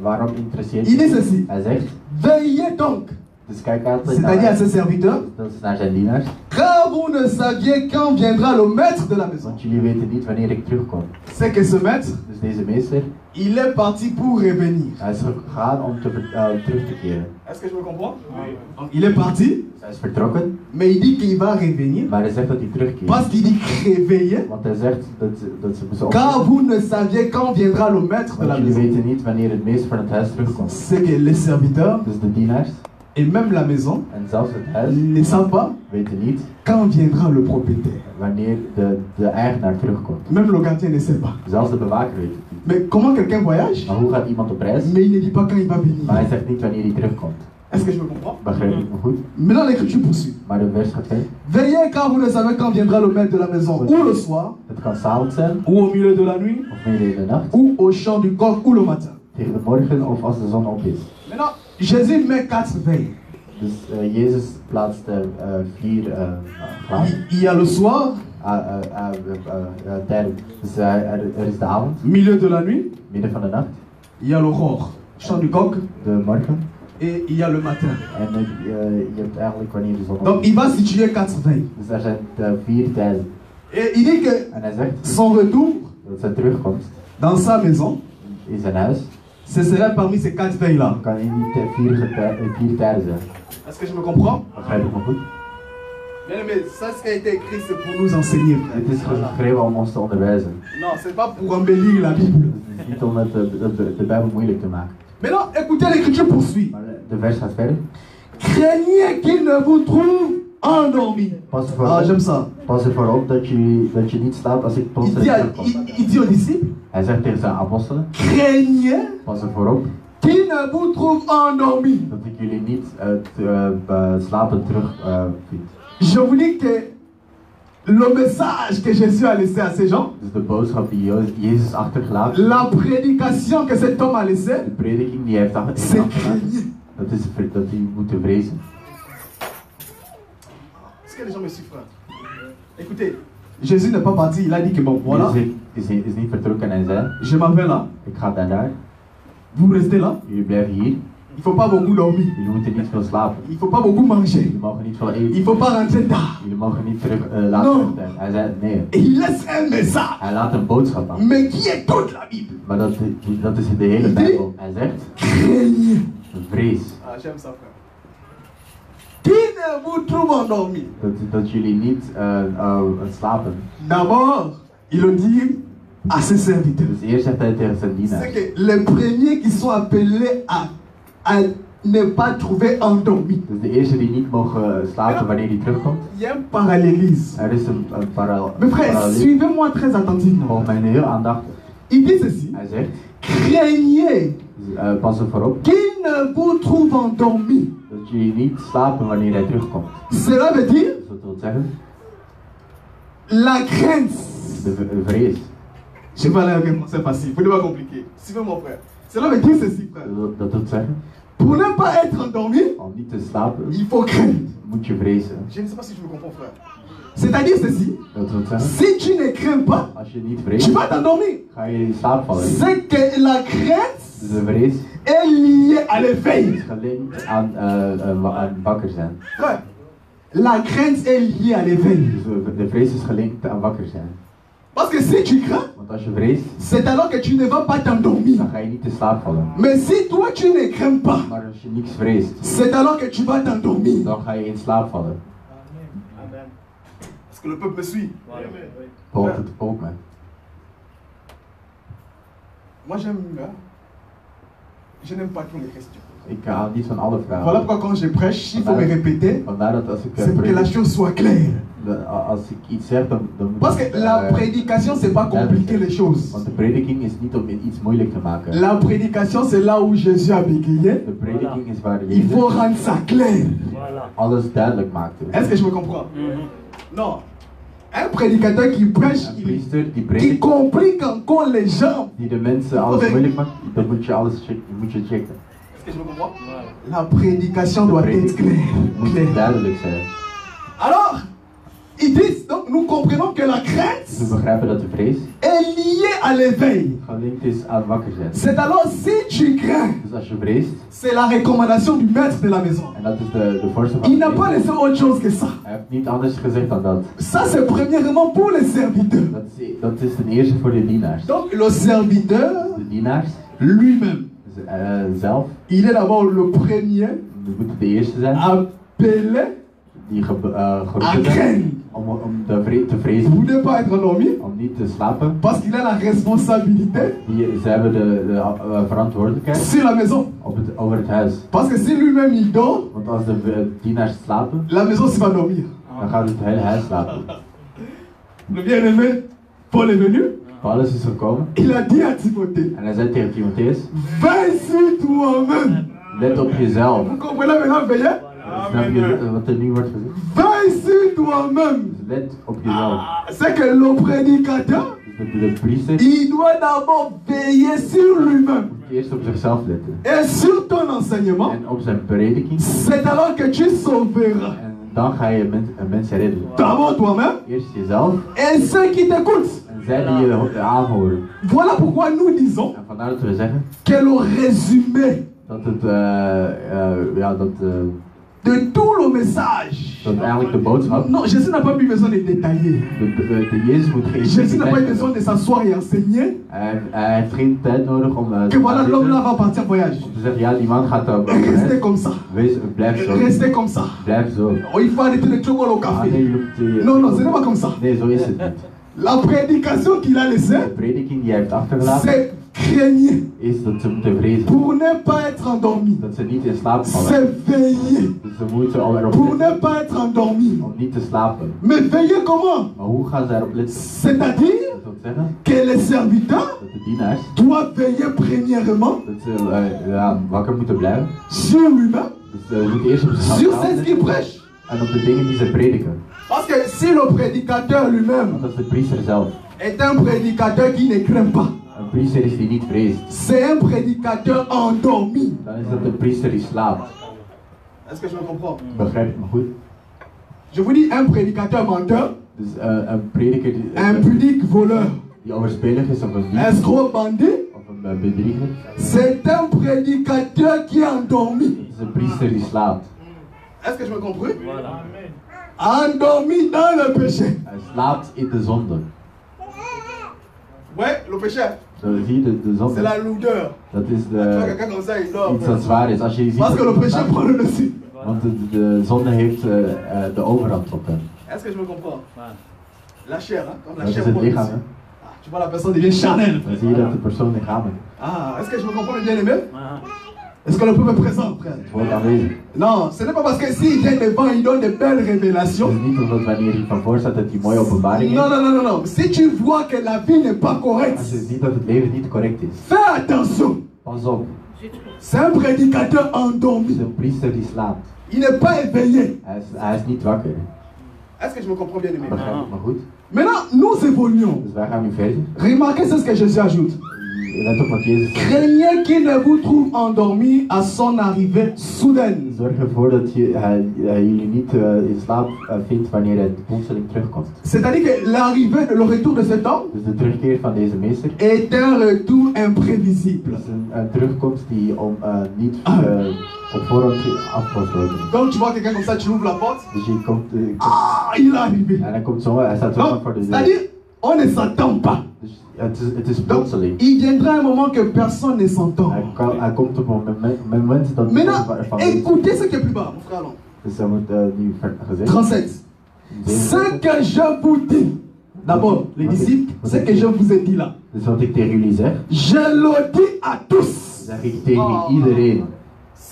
waarom interesseert Il dit het? ceci. Hij zegt, Veillez donc. dus kijk altijd C'est-à-dire à ses serviteurs. dat is naar zijn dienaars. Car vous ne saviez quand viendra le maître de la maison. Want jullie weten niet wanneer ik terugkom. C'est que ce maître, Dus deze meester, il est parti pour revenir. hij is gegaan om terug te keren. Est-ce que je me comprends? Donc, il est parti, Dus hij is vertrokken, mais il dit qu'il va revenir. maar hij zegt dat hij terugkeert. Parce qu'il dit réveiller. Want hij zegt dat ze moesten Car opstaan. vous ne saviez quand viendra le maître de Want la jullie maison. weten niet wanneer het meester van het huis terugkomt. C'est que les serviteurs Dus de dienaars et même la maison en zelfs het huis ne savent pas weten niet quand viendra le propriétaire. wanneer de eigenaar terugkomt. Même le gardien ne sait pas. Zelfs de bewaker weet het niet. Mais comment quelqu'un voyage, Maar hoe gaat iemand op reis? mais il ne dit pas quand il va venir? Maar hij zegt niet wanneer hij terugkomt. Est-ce que je me comprends? Begrijp ik me goed? Maintenant l'écriture poursuit. Maar de vers gaat verder. Veillez car vous ne savez quand viendra le maître de la maison, ou le soir, Het kan s'avonds zijn, ou au milieu de la nuit, of midden in de nacht, ou au chant du coq, ou le matin. tegen de morgen of als de zon op is. Maintenant, Jésus met 4 veilles. Dus Jezus plaatst 4 glazen. Il y a le soir, Tijden. Dus er is de avond, milieu de la nuit, midden van de nacht, il y a l'aurore, chant du coq, de morgen. et il y a le matin. En je hebt eigenlijk wanneer de zon op Donc is. il va situer 4 veilles. Dus er zijn 4 tijden. Et il dit que En hij zegt son retour dat zijn terugkomst dans sa maison, in zijn huis ce serait parmi ces 4 veilles-là. kan in die 4 tijden zijn. Est-ce que je me comprends? Begrijp ik me goed? Bien aimé, ça ce qui a été écrit, c'est pour nous enseigner. frère. Het is geschreven om ons te onderwijzen. Non, c'est pas pour embellir la Bible. Het is niet om de Bijbel moeilijk te maken. Maintenant, écoutez, l'écriture poursuit. Maar de vers gaat verder. Craignez qu'il ne vous trouve endormi. Pas ervoor Ah, op, j'aime ça. pas ervoor op dat je niet slaapt als ik Il plotseling dit, terugkom. il dit aux disciples, Hij zegt tegen zijn apostelen, craignez pas ervoor op qu'il ne vous trouve endormi. dat ik jullie niet slapen terug vind. Je vous dis que le message que Jésus a laissé à ces gens, Dus de boodschap die Jezus achtergelaten, la prédication que cet homme a laissée, de prediking die hij heeft c'est achtergelaten, craignez. dat die moeten vrezen. Est-ce que les gens me suivent, frère? Écoutez, Jésus n'est pas parti, il a dit que bon, voilà, Jezus is niet vertrokken en zei, je m'en vais là, ik ga daar, vous restez là, jullie blijven hier, il ne faut pas beaucoup dormir, jullie moeten niet veel slapen, il ne faut pas beaucoup manger, jullie mogen niet veel il ne eten, faut pas rentrer tard. jullie mogen niet terug later No. terug zijn. Hij zei nee, Et il laisse un message, hij laat een boodschap aan, mais qui est toute la Bible. maar dat is de hele Bijbel. Hij zegt, Craignez. vrees, Ah, j'aime ça, frère. Qui ne vous trouve endormi? dat jullie niet slapen. D'abord, il le dit à ses serviteurs. Dus eerst zegt hij tegen zijn dienaar. C'est que les premiers qui sont appelés à ne pas trouver endormi. Dus de eerste die niet mogen slapen wanneer hij terugkomt. Il y a un parallélisme. Er is een Mes frères, suivez-moi très attentivement. Volg mij heel aandachtig. Il dit ceci. Hij zegt, Craignez pas ervoor op qu'il ne vous trouve endormi. dat jullie niet slapen wanneer hij terugkomt. Cela veut dire Dus dat wil zeggen, la crainte. de vrees. Je vais aller avec un français facile, vous ne pas compliquer. Suivez mon frère. Cela veut dire ceci, frère. Dat wil zeggen, Pour ne pas être endormi, om niet te slapen, il faut craindre. moet je vrezen. Je ne sais pas si je me comprends, frère. C'est-à-dire ceci, Dat wil zeggen, si tu ne crains pas, als je niet tu vreest, vas t'endormir. ga je in slaap vallen. C'est que la crainte Dus de vrees est liée à is l'éveil. gelinkt aan wakker zijn. Frère, la crainte est liée à l'éveil. Dus de vrees is gelinkt aan wakker zijn. Parce que si tu crains, Want als je vreest, c'est alors que tu ne vas pas t'endormir. dan ga je niet in slaap vallen. Mais si toi tu ne crains pas, Maar als je niks vreest, c'est alors que tu vas t'endormir. dan ga je in slaap vallen. Est-ce que le peuple me suit? Volgt het volk me. Moi j'aime, hein? Je n'aime pas tous les questions. Ik hou niet van alle vragen. Voilà pourquoi quand je prêche, il faut me répéter, Vandaar dat als ik c'est pour que la chose soit claire. als ik iets zeg, dan moet Parce que la prédication, c'est pas compliquer les choses. Want de prediking is niet om iets moeilijk te maken. La prédication, c'est là où Jésus a bégayé. De prediking is waar Il faut Jezus rendre ça clair. alles duidelijk maakte. Est-ce que je me comprends? Non. Un prédicateur qui prêche, Een priester die qui predikt, complique encore les gens. die de mensen alles moeilijk maakt, dan moet je alles checken. Est-ce que je me comprends? La prédication doit être claire. Moet Claire. duidelijk zijn. Alors, ils disent, donc nous comprenons que la crainte We begrijpen dat de vrees est liée à l'éveil. gelinkt is aan wakker zijn. C'est alors si tu crains, Dus als je vreest, c'est la recommandation du maître de la maison. en dat is de voorstel van Il de n'a pas meester, laissé autre chose que ça. hij heeft niet anders gezegd dan dat. Ça, c'est premièrement pour les serviteurs. Dat is ten eerste voor de dienaars. Donc, le serviteur De dienaars lui-même, zelf, il est d'abord le premier dat moeten de eerste zijn, appelé die à geroepen zijn craindre. om te vrezen, Pour ne pas être endormi, om niet te slapen. parce qu'il a la responsabilité Ze hebben de verantwoordelijkheid sur la maison. over het huis. Parce que si lui-même il dort, Want als de dienaars slapen, la maison s'y va dormir. dan gaat het hele huis slapen. Le bien-aimé, Paul est venu, Paulus is gekomen il a dit à Timothée, en hij zei tegen Timotheus, veille sur toi-même. let op jezelf. Vous comprenez maintenant, veiller? Snap je wat er nu wordt gezegd? Veille sur toi-même. Dus let op jezelf. C'est que le prédicateur, Dus de priester il doit d'abord veiller sur lui-même moet eerst op zichzelf letten. et sur ton enseignement. En op zijn prediking. C'est alors que tu sauveras En dan ga je mensen redden. d'abord toi-même Eerst jezelf et ceux qui t'écoutent. en zij die je aanhoren. Voilà pourquoi nous disons En vandaar dat we zeggen que le résumé dat het, de tout le message. dat eigenlijk de boodschap, Non, Jésus n'a pas eu besoin de détailler. de Jezus moet geen Jésus n'a pas eu besoin tijd de s'asseoir et enseigner. Hij heeft geen tijd nodig om Que voilà, l'homme là va partir en voyage. te zeggen, ja, die man gaat op Restez reis. comme ça. Blijf zo. Restez comme ça. Blijf zo. Oh, il faut arrêter de chocolat au Ah, nee, café. je moet, Non, non, ce n'est pas comme ça. nee, zo is het niet. La prédication qu'il a De laissée, prediking die hij heeft achtergelaten c'est craignez is dat ze moeten vrezen. pour ne pas être endormi. Dat ze niet in slaap vallen. C'est veiller Dus ze moeten al erop pour ne letten pas être endormi. om niet te slapen. Mais veiller comment? Maar hoe gaan ze erop letten? C'est-à-dire Dat wil zeggen que les serviteurs dat de dienaars doivent veiller premièrement dat ze wakker moeten blijven. sur lui-même, Dus ze moeten eerst op zichzelf sur gaan ce qu'il letten prêche. en op de dingen die ze prediken. Parce que si le prédicateur lui-même Want dat is de priester zelf. est un prédicateur qui ne craint pas, Een priester is die niet vreest. c'est un prédicateur endormi. Dan is dat een priester die slaapt. Est-ce que je me comprends? Begrijp je me goed? Je vous dis un prédicateur menteur, Dus een prediker un pudique voleur, die overspelig is of een dief escroc bandit, of een bedrieger. c'est un prédicateur qui est endormi. Het is een priester die slaapt. Est-ce que je me comprends? Endormi dans le péché. Hij slaapt in de zonde. Ouais, le péché, Zo zie je de c'est zonde. la lourdeur. Dat is Tu vois de, quelqu'un comme ça, il dort. iets dat zwaar is. Als je ziet Parce que le dat- péché prend le dessus. want de zonde heeft de overhand op hem. Est-ce que je me comprends? La chair, hein? Comme la Dat is chair het prend le lichaam. dessus. Hè? Ah, tu vois, la personne devient charnelle. Dan zie je dat de persoon lichamelijk Ah, est-ce que je me comprends bien aimé? Est-ce que le peuple est présent, frère? wordt aanwezig. Non, ce n'est pas parce que s'il vient devant, il donne de belles Het révélations. is niet omdat wanneer hij van voor staat dat hij mooie openbaring Non, heeft. non, non, non, non. Si tu vois que la vie n'est pas correcte, Als je ziet dat het leven niet correct is, fais attention. pas op. C'est un prédicateur Het is endormi. een priester die slaapt. Il n'est pas éveillé. Hij is niet wakker. Est-ce que je me comprends bien aimé? Begrijp ik me goed? Maintenant, nous évoluons. Dus wij gaan nu verder. Remarquez ce que Jésus ajoute. let op wat Jezus zegt. Craignez qu'il ne vous trouve endormi à son arrivée soudaine. Zorg ervoor dat jullie niet in slaap vindt wanneer hij plotseling terugkomt. C'est-à-dire que l'arrivée, le retour de cet homme Dus de terugkeer van deze meester est un retour imprévisible. is een terugkomst die niet op voorhand afgesloten is. Donc tu vois quelqu'un comme ça, tu ouvres la porte. Dus je komt, Ah, il est arrivé. en hij komt zo, hij staat zo Donc, voor de deur. c'est-à-dire, on ne s'attend pas. Dus het is Donc, plotseling. il viendra un moment que personne ne s'entend. Hij komt op een moment dat Maintenant, van écoutez ce qui est plus bas, mon frère. Allons. Dus dat moet nu gezegd. 37. Ce que je vous dis, d'abord, les disciples, ce que je vous ai dit là, Dus wat ik tegen jullie zeg, je le dis à tous. zeg ik tegen iedereen.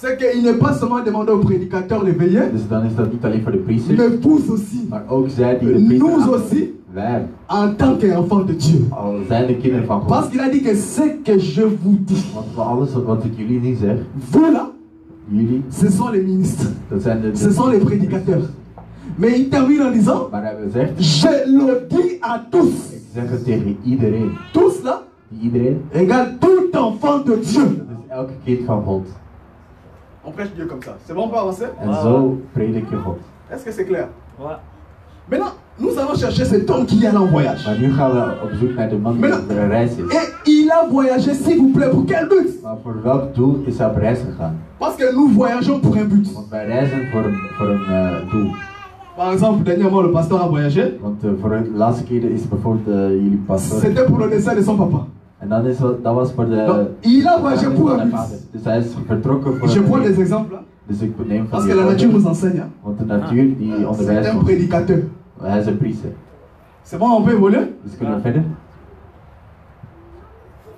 C'est qu'il n'est pas seulement demandé aux prédicateurs réveillés, Dus dan is dat niet alleen voor de priesters, mais vous aussi, maar ook zij die de priester nous aannemen. aussi, Wij, en tant qu'enfants de Dieu. al zijn de kinderen van God. Parce qu'il a dit que ce que je vous dis, Want alles wat ik jullie niet zeg, vous là, jullie, ce sont les ministres, dat zijn de ce sont les prédicateurs. Mais il termine en disant, Maar hij zegt, je le dis à tous. ik zeg het tegen iedereen. Tous là, Iedereen, égale tout enfant de Dieu. dat is elke kind van God. On prêche Dieu comme ça. C'est bon, on peut avancer? En zo predik je God. Est-ce que c'est clair? Ouais. Maintenant, nous allons chercher cet homme qui est allé en voyage. Maar nu gaan we op zoek naar de man die op een reis is. Et il a voyagé, s'il vous plaît, pour quel but? Maar voor welk doel is hij op reis gegaan? Parce que nous voyageons pour un but. Want wij reizen voor een doel. Par exemple, dernièrement, le pasteur a voyagé. Want voor de laatste keer is bijvoorbeeld jullie pastoor. C'était pour le décès de son papa. En dat was voor de... Donc, il a voyagé pour un but. Dus hij is vertrokken voor... Je prends des exemples. Hein? Dus ik neem van Parce die que la nature voorbeelden. nous enseigne. Hein? Want de natuur die C'est onderwijst un ons. prédicateur. Hij is een priester. C'est bon, on peut évoluer? Dus kunnen we verder?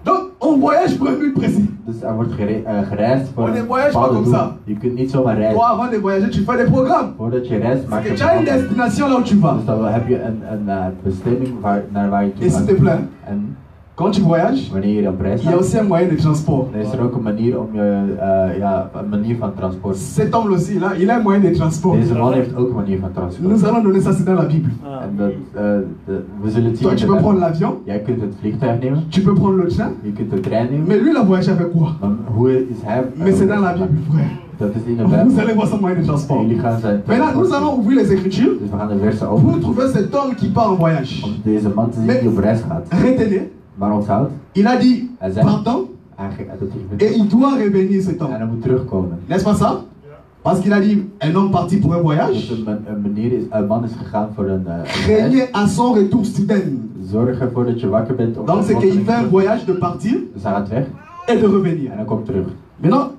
Donc, on voyage pour un but précis. Dus er wordt gereisd voor On een ne voyage pas bepaalde comme doel. ça. Je kunt niet zomaar reizen. Toi, avant de voyager, tu fais des programmes. Voordat je reist, maak Parce je que tu as une programma. destination là où tu vas. Dus dan heb je een bestemming naar waar je toe Et s'il te gaat. plaît, En quand tu voyages, wanneer je op reis il y a gaat, aussi un moyen de transport. dan is er ook een manier om je, een manier van transport. Cet homme aussi, là, il a un moyen de transport. Deze man heeft ook een manier van transport. Nous allons donner ça, c'est dans la Bible. En dat, we zullen het zien. Toi, tu in de peux prendre Bijbel. l'avion, Jij kunt het vliegtuig nemen, tu peux prendre le train, je kunt de trein nemen. mais lui, il a voyagé avec quoi? Maar hoe is hij? Mais c'est dans la Bible, frère. Dat is in de Vous Bijbel. allez voir son moyen de transport. En jullie gaan zijn Maintenant, nous allons ouvrir les Écritures Dus we gaan de versen pour openen. trouver cet homme qui part en voyage. Om deze man te zien Mais- die op reis gaat. Retenez, Maar onthoud, il a dit, hij zei pardon, dat et hij il doit revenir cet en homme. hij moet terugkomen. N'est-ce pas ça? Parce qu'il a dit, un homme parti pour un Dus voyage, een man is gegaan voor een reis. craignez à son retour soudain. Zorg ervoor dat je wakker bent op Donc c'est qu'il plotseling fait un terug. voyage de partir Dus hij gaat weg et de revenir. en hij komt terug. Maintenant,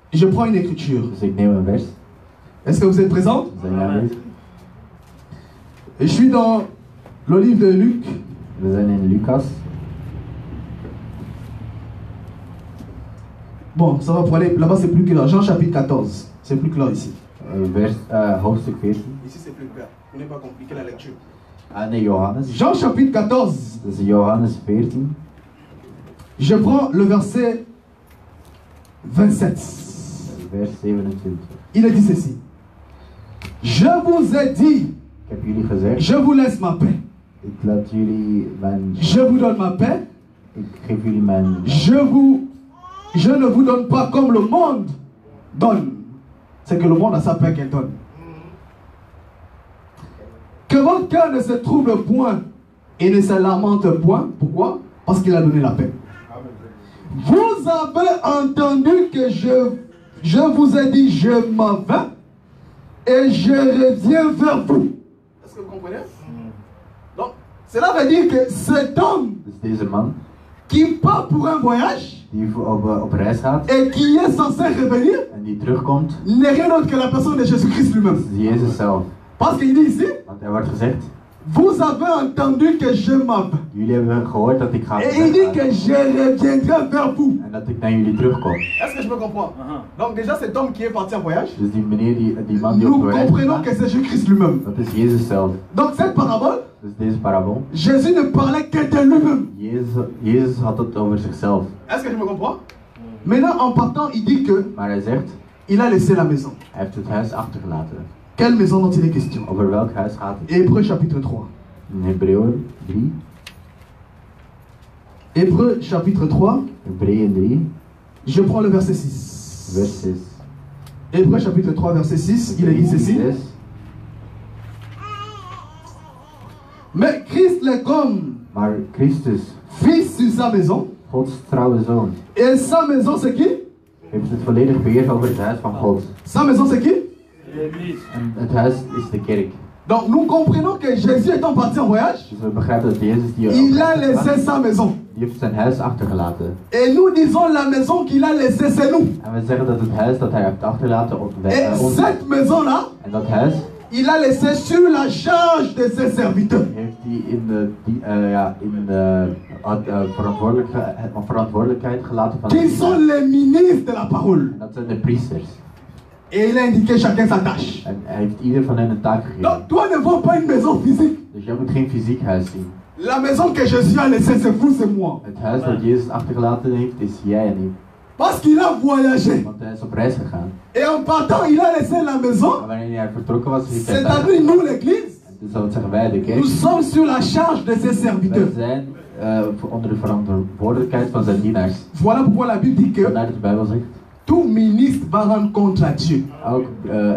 je prends une écriture. Dus ik neem een vers. Est-ce que vous êtes présents? Zijn jullie aanwezig? Et je suis dans le livre de Luc, We zijn in Lucas. bon, ça va pour aller, là-bas c'est plus clair, Jean chapitre 14, c'est plus clair ici. Hoofdstuk 14. Ici c'est plus clair, on n'est pas compliqué la lecture. Ah nee, Johannes. Jean chapitre 14, Dat is Johannes 14. je prends le verset 27. Vers 27. Il a dit ceci. Je vous ai dit, Ik heb jullie gezegd, je vous laisse ma paix. ik laat jullie mijn... Je vous donne ma paix. Ik geef jullie mijn... Je ne vous donne pas comme le monde donne. C'est que le monde a sa paix qu'elle donne. Que votre cœur ne se trouble point et ne se lamente point. Pourquoi? Parce qu'il a donné la paix. Vous avez entendu que je vous ai dit, je m'en vais et je reviens vers vous. Est-ce que vous comprenez? Donc, cela veut dire que cet homme Dus deze man, qui part pour un voyage die op reis gaat et qui est censé revenir en die terugkomt, n'est rien d'autre que la personne de Jésus-Christ lui-même. is Jezus zelf. Parce qu'il dit ici, Want er wordt gezegd, vous avez entendu que je m'en vais. jullie hebben gehoord dat ik ga Et il dit weggaan que je reviendrai vers vous. en dat ik naar jullie terugkom. Est-ce que je peux comprendre? Donc déjà cet homme qui est parti en voyage, Dus die meneer, die man die op nous reis comprenons gaat, que c'est Jésus-Christ lui-même. dat is Jezus zelf. Donc cette parabole, Dus deze parabol, Jésus ne parlait que de lui-même. Jezus had het over zichzelf. Est-ce que je me comprends? Maintenant en partant, il dit que Maar hij zegt, il a laissé la maison. hij heeft het huis achtergelaten. Quelle maison dont il est question? Over welk huis gaat het? Hébreux chapitre 3. In Hebreeën 3. Hébreux chapitre 3. Hebreeën 3, Je prends le verset 6. vers 6. Hébreux chapitre 3, verset 6, il est dit ceci. 6. Mais Christ est comme Maar Christus, fils sur sa maison. Gods trouwe zoon, Et sa maison, c'est qui? heeft het volledig beheer over het huis van God. Sa maison, c'est qui? En het huis is de kerk. Donc nous comprenons que Jésus étant parti en voyage, Dus we begrijpen dat Jezus die il a laissé sa maison. die heeft zijn huis achtergelaten. Et nous disons la maison qu'il a laissée, c'est nous. En we zeggen dat het huis dat hij heeft achtergelaten Et ons. cette maison-là, En dat huis il a laissé sur la charge de ses serviteurs. heeft hij in de verantwoordelijkheid gelaten van Qui sont les ministres de la parole. En dat zijn de priesters. Et il a indiqué chacun sa tâche. En hij heeft ieder van hen een taak gegeven. Donc toi ne vois pas une maison physique. Dus jij moet geen fysiek huis zien. La maison que Jésus a laissée, c'est vous, c'est moi. Het huis dat Jezus achtergelaten heeft, is jij en ik. Parce qu'il a voyagé. Want hij is op reis gegaan. Et en partant, il a laissé la maison. En wanneer hij vertrokken was, heeft hij C'est-à-dire nous, l'église. Dus dat zeggen wij, de kerk. Nous sommes sur la charge de ses Wij serviteurs. zijn onder de verantwoordelijkheid van zijn dienaars. Voilà pourquoi la Bible dit que Vandaar dat de Bijbel zegt. tout ministre va rendre compte à Dieu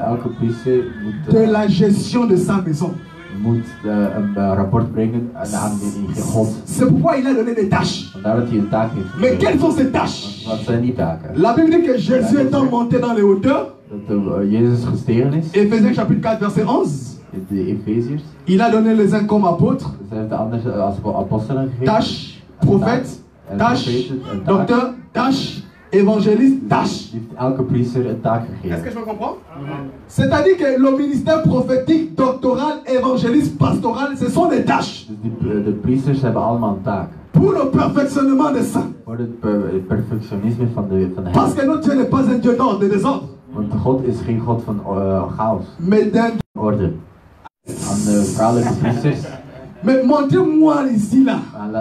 Elke priester de la gestion de sa maison. moet een rapport brengen aan God. C'est pourquoi il a donné des tâches. Vandaar dat hij een taak heeft. Mais quelles sont ces tâches? Wat zijn die taken? La Bible dit que Jésus étant monté dans les hauteurs, Dat Jezus gestegen is. Éphésiens chapitre 4 verset 11, De Efeziërs. il a donné les uns comme apôtres, Zij heeft de anderen als apostelen gegeven. tâches, prophètes, tâches, docteurs, tâches, évangélistes, tâches. Die heeft elke priester een taak Est-ce que gegeven. je me comprends? C'est-à-dire que le ministère prophétique, doctoral, évangéliste, pastoral, ce sont des tâches Dus de priesters hebben allemaal een taak. pour le perfectionnement des saints. Voor het perfectionisme van de Parce heilige. que notre Dieu n'est pas un Dieu d'ordre, de désordre, Want God is geen God van chaos. mais d'un. Orde. Aan de vrouwelijke priesters. Mais montrez-moi ici là.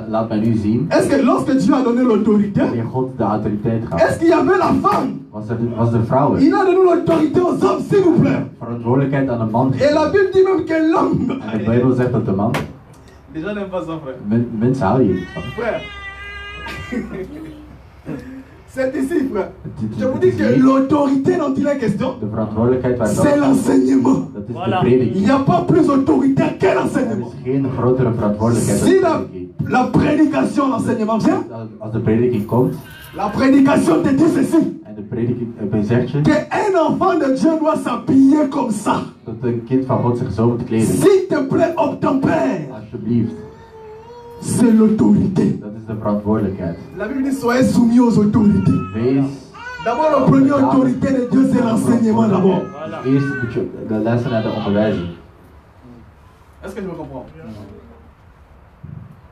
Laat mij nu zien. Est-ce que lorsque Dieu a donné l'autorité, Wanneer God de autoriteit est-ce gaf. qu'il y avait la femme? Was de vrouwen. Il a donné l'autorité aux hommes, s'il vous plaît. Verantwoordelijkheid aan de man. Et la Bible dit même que l'homme. En de Bijbel zegt dat de man. Les gens n'aiment pas ça, frère. Mensen houden hier niet van. Frère. C'est ici, frère. Je vous dis que l'autorité dont il est question, De verantwoordelijkheid waar c'est l'enseignement. dat is de Il prediking. n'y a pas plus autoritaire que Er l'enseignement. is geen grotere verantwoordelijkheid dan Si de la, prediking. la prédication, l'enseignement vient, Als de prediking komt la prédication te dit ceci. en de prediking zegt je Qu'un enfant de Dieu doit s'habiller comme ça. dat een kind van God zich zo moet kleden. S'il te plaît, obtempère. Alsjeblieft, C'est l'autorité. dat is de verantwoordelijkheid. La Bible dit soyez soumis aux autorités. Wees. D'abord, la première autorité de Dieu, c'est l'enseignement d'abord. Eerst moet je de lessen naar de onderwijzing. Est-ce que je me comprends?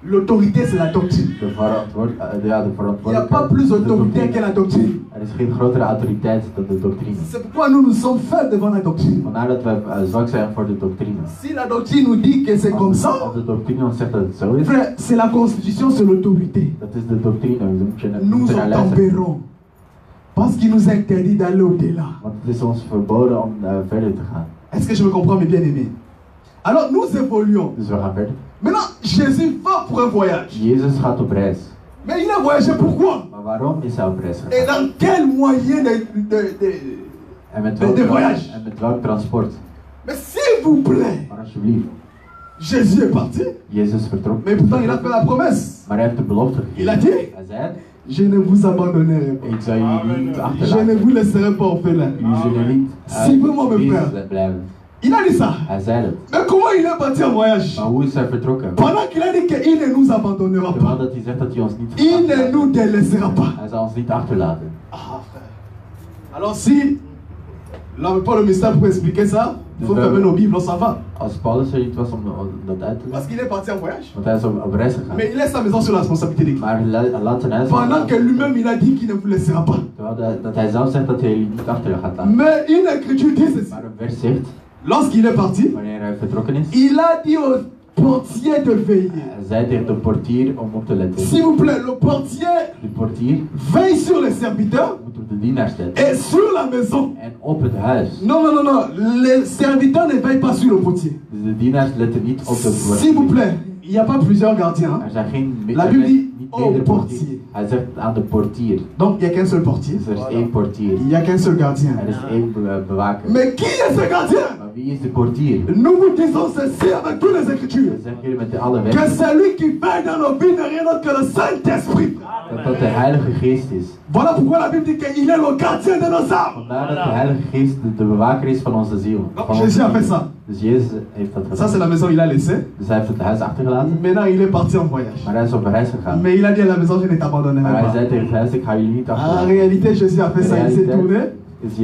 L'autorité, c'est la doctrine. De Il n'y a pas verantwoordelijkheid. plus de autorité que la doctrine. Er is geen grotere autoriteit dan de doctrine. C'est pourquoi nous sommes faibles devant la doctrine. Vandaar dat we zwak zijn voor de doctrine. Si la doctrine nous dit que c'est comme ça, Als de doctrine ons zegt dat het zo is, frère, c'est la constitution, c'est l'autorité. dat is de doctrine. We Nous moeten naar luisteren. obtempérons. Parce qu'il nous interdit d'aller au-delà. Want het is ons verboden om verder te gaan. Est-ce que je me comprends, mes bien-aimés? Alors, nous évoluons. Dus we gaan verder. Maintenant, Jésus va pour un voyage. Jezus gaat op reis. Mais il a voyagé pourquoi? Maar waarom is hij op reis Et gegaan? dans quel moyen En met de voyage? welk transport? Mais s'il vous plaît, Maar alsjeblieft, Jésus est parti. Jezus vertrok. Mais pourtant, il a fait la promesse. Maar hij heeft de belofte Il a gegeven. dit, Hij zei, je ne vous abandonnerai pas. ik zal jullie niet Je ne achterlaten. vous laisserai pas orphelin. Jullie zullen niet Si vraiment me wezen frère. blijven. Il a dit ça. Hij zei dat. Mais comment il est parti en voyage? Maar hoe is hij vertrokken? Pendant qu'il a dit qu'il ne nous abandonnera Terwijl pas. dat hij zegt dat hij ons niet Il ne achterlaat. nous délaissera pas. Hij zal ons niet achterlaten. Ah, frère. Alors si l'homme pas le mystère pour expliquer ça, il faut fermer nos Bibles, on s'en va. Als Paulus er niet was om dat uit te Parce leggen, qu'il est parti en voyage. want hij is op reis gegaan. Mais il laisse sa maison sur la responsabilité d'équipe. Maar hij laat zijn huis Pendant que lui-même il a dit qu'il ne vous laissera pas. terwijl dat hij zelf zegt dat hij jullie niet achter gaat laten. Mais une écriture dit ceci. Maar een vers zegt, Lorsqu'il est parti, wanneer hij vertrokken is, il a dit au portier de veiller. hij zei tegen de portier om op te letten. S'il vous plaît, le portier De portier veille sur les serviteurs moet op de dienaars letten. et sur la maison. En op het huis. Non, non, non, non. Les serviteurs ne veillent pas sur le portier. Dus de dienaars letten niet op de S'il vous portier. plaît, il n'y a pas plusieurs gardiens. Er zijn geen La Bible dit, niet au de portier. Hij zegt aan de portier. Donc il n'y a qu'un seul portier. Dus er is één portier. Il n'y a qu'un seul gardien. Er is één bewaker. Mais qui est ce gardien? Maar wie is de portier? Nous vous disons ceci avec toutes les Écritures. Dat zeggen jullie met alle Que wetten. celui qui veille dans nos vies n'est rien d'autre que le Saint-Esprit. Dat de Heilige Geest is. Voilà pourquoi la Bible dit qu'il est le gardien de nos âmes. Vandaar dat de Heilige Geest de bewaker is van onze ziel. Van Jésus a onze fait ziel. ça. Dus Jezus heeft dat Ça gedaan. c'est la maison qu'il a laissée. Dus hij heeft het huis achtergelaten. Maintenant il est parti en voyage. Maar hij is op reis gegaan. Mais il a dit à la maison, je ne t'abandonnerai Maar hij pas. zei tegen het huis, ik ga jullie niet En achterlaten. réalité, Jésus a fait ça, il s'est tourné. Is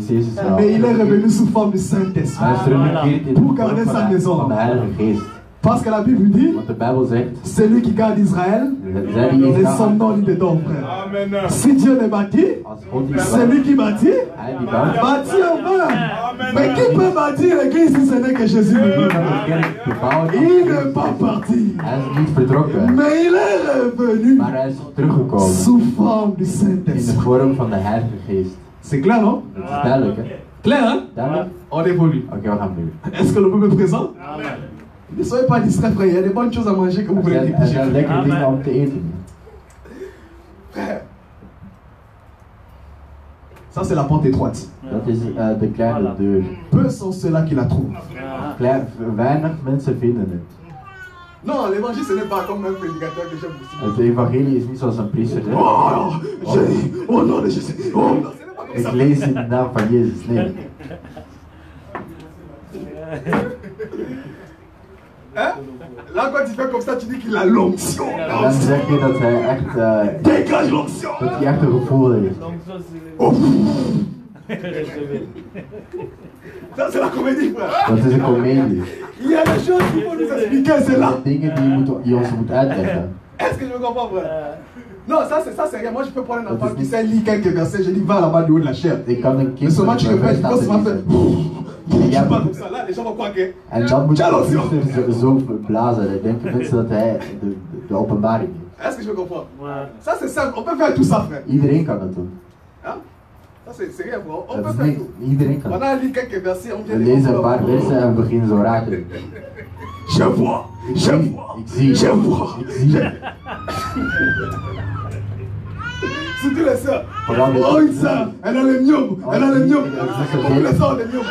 Jezus wel. Mais il est revenu sous forme du Maar Saint-Esprit. hij is teruggekeerd in de Pour garder vorm sa maison. van de Heilige Geest. Parce que la Bible dit, Want de Bijbel zegt, celui qui garde Israël, zij die et son Israël, nom dit dedans, frère. Si Dieu le bâtit, als God die celui bouwt, qui bâtit, hij die bouwt, bâtit en vain. Mais qui peut bâtir l'église si ce n'est que Jésus le die veut? van de kerk gebouwd. Il n'est pas parti. Hij is niet vertrokken, Mais il est revenu maar hij is teruggekomen sous forme du in de Saint-Esprit. vorm van de Heilige Geest. C'est clair, non? Dat is duidelijk, hè? Clair, hein? Duidelijk? On évolue. Oké, we gaan nu. Est-ce que le peuple est présent? Ne soyez pas distraits, frère. Il y a des bonnes choses à manger que vous voulez Er rédiger. zijn lekkere dingen om te eten. Frère. Ça, c'est la porte étroite. Dat is de kleine deur. Peu sont ceux-là qui la trouvent. Weinig mensen vinden het. Non, l'évangile, ce n'est pas comme un prédicateur que j'aime aussi. Het evangelie is niet zoals een priester zegt. Oh, Jésus. Oh non, de Jésus. Oh non, ce n'est pas comme Ik ça. lees in de naam van Jezus. Nee. Hein? Là, quand tu fais comme ça, tu dis qu'il a l'onction. En dan zeg je dat hij echt, Dégage l'onction. dat hij echt een gevoel heeft. Oh. Ça, c'est la comédie, frère. Dat is een komedie. Il y a des choses qu'il faut nous expliquer, c'est Er là. zijn dingen die ons moet uitleggen. Est-ce que je me comprends, frère? Non, ça c'est rien. Moi, je peux prendre un enfant qui sait lire quelques versets. Je dis, va là-bas du haut de la chair. Ik kan een Mais kind seulement tu een répètes, vers quand tu laten vas faire. lezen. Tu parles comme ça, là, les gens vont croire que. En dan moet Tja, de l'onction. priester zo blazen. Dan denken mensen dat hij de openbaring heeft. Est-ce que je me comprends? Ça c'est simple. On peut faire tout ça, frère. Iedereen kan dat doen. Hein? Ça c'est rien, bro. On Dat peut is faire niet, tout. iedereen kan On dat. a lu quelques versets, on We vient lezen een paar versen en we beginnen zo raar te doen. Je vois, je vois, Ik zie, je vois. ik zie. Surtout les sœurs. Vooral Oh, de une sœur, elle a le mium, elle a le mium. Comme les sœurs, les mium.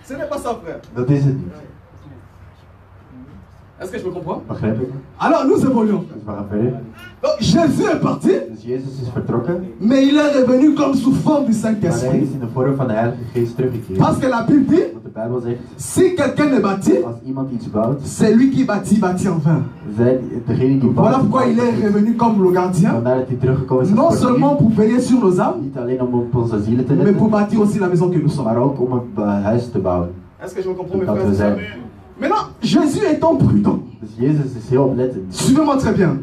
Ce n'est pas ça, frère. Dat is het niet. Est-ce que je me comprends? Begrijp ik? Alors nous évoluons. Dus we gaan verder. Donc Jésus est parti, Dus Jezus is vertrokken, mais il est revenu comme sous forme du maar hij Saint-Esprit. is in de vorm van de Heilige Geest teruggekeerd. Parce que la Bible dit, Want de Bijbel zegt, si quelqu'un est bâti, als iemand iets bouwt, c'est lui qui bâtit, bâtit en vain. degene die Voilà bouwt, pourquoi il est revenu comme le gardien, vandaar dat hij teruggekomen is non als seulement portier. pour veiller sur nos âmes, Niet alleen om op onze zielen te mais pour letten, bâtir aussi la maison que nous sommes. maar ook om een huis te bouwen. Est-ce que je me comprends, mes Dat frères we et sœurs? zijn. Maintenant, Jésus étant prudent, Dus Jezus is heel oplettend. suivez-moi très bien,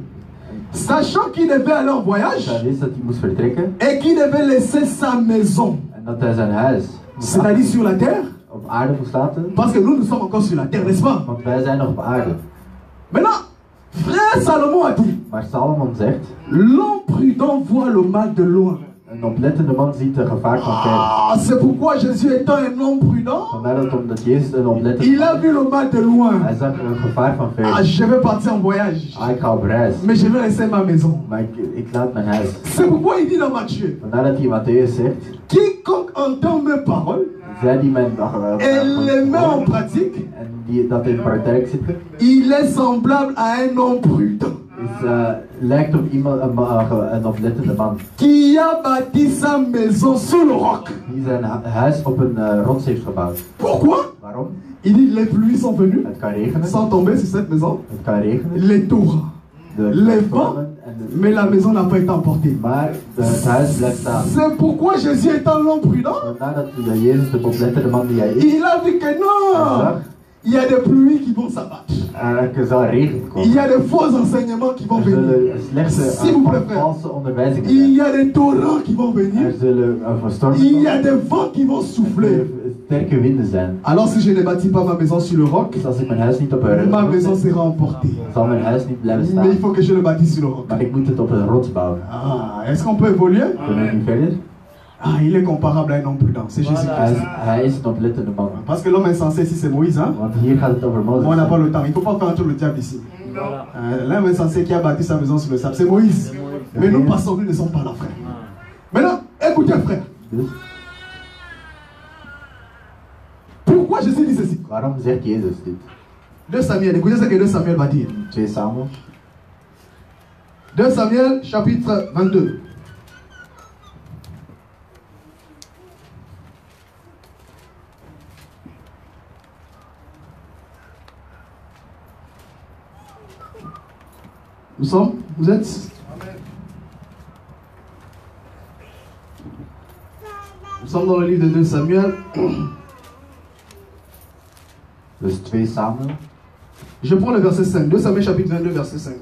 sachant qu'il devait aller en voyage Hij wist dat hij moest vertrekken et qu'il devait laisser sa maison, en dat hij zijn huis c'est-à-dire sur la terre, op aarde moest laten. parce que nous sommes encore sur la terre, n'est-ce pas? Want wij zijn nog op aarde. Maintenant, frère Salomon a dit, Maar Salomon zegt, l'homme prudent voit le mal de loin. een oplettende man ziet de gevaar van ver. Ah, c'est pourquoi Jésus étant un homme prudent, Vandaar dat omdat Jezus een oplettende il a vu le mal de loin. hij zag een gevaar van Ah, ver. je vais partir en voyage, Ik ga op reis, mais je vais laisser ma maison. maar ik laat mijn huis. C'est pourquoi il dit dans Matthieu, Vandaar dat hij in Matthäus zegt, quiconque entend mes paroles zij die mijn et les met en pratique, en die dat in praktijk zitten, il est semblable à un homme prudent is, lijkt op iemand, een oplettende man qui a bâti sa maison sur le roc. die zijn huis op een rots heeft gebouwd. Pourquoi? Waarom? Il dit les pluies sont venues Het kan regenen, sans tomber sur cette maison, het kan regenen, les torrents, de les vents, stormen en de, mais la maison n'a pas été emportée. maar het huis blijft staan. C'est pourquoi Jésus étant l'homme prudent, Vandaar dat Jezus de oplettende man die hij is, il a vu que non, il y a des pluies qui vont s'abattre. er zal regen Il komen. y a des faux enseignements qui vont Er venir. zullen slechte S'il vous plaît, frère. valse onderwijzingen Il zijn. y a des torrents qui vont venir. Er zullen stormen Il y a komen. des vents qui vont souffler. Sterke winden zijn. Alors si je ne bâtis pas ma maison sur le roc, Dus als ik mijn huis niet op een ma rots maison zet, sera emportée. zal mijn huis niet blijven Mais il staan. faut que je le bâtisse sur le roc. Maar ik moet het op een rots bouwen. Ah, est-ce qu'on peut évoluer? Kunnen we nu verder? Ah, il est comparable à un homme prudent. C'est Jésus-Christ. Hij is een oplettende man. Parce que l'homme insensé ici, c'est Moïse. Hein? Want hier gaat het over Bon, on Mozes. n'a pas le temps. Il ne faut pas faire un tour le diable ici. Voilà. L'homme insensé qui a bâti sa maison sur le sable, c'est Moïse. Mais nous passons, nous ne sommes pas là, frère. Maintenant, écoutez, frère. Dus, Pourquoi Jésus dit ceci? waarom zegt Jezus dit? 2 Samuel, écoutez ce que 2 Samuel va dire. 2 Samuel, 2 Samuel, chapitre 22. Nous sommes? Vous êtes? Nous sommes dans le livre de 2 Samuel. dus 2 Samuel, Je prends le verset 5. 2 Samuel chapitre 22, verset 5.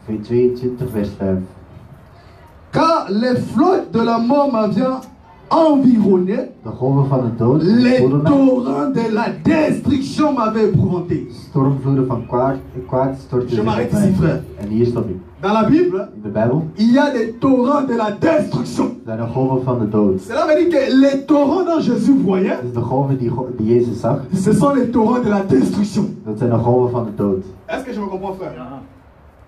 22 vers 5. Car les flottes de la mort m'avaient environné, De golven van de dood les voelden mij. torrents de la destruction m'avaient épouvanté. Stormvloeden van kwaad stortten Je zich m'arrête op ici, mij. frère. En hier stop ik. Dans la Bible, In de Bijbel il y a des torrents de la destruction. zijn de golven van de dood. Cela veut dire que les torrents dont Jésus voyait, Dus de golven die Jezus zag, ce sont les torrents de la destruction. dat zijn de golven van de dood. Est-ce que je me comprends, frère?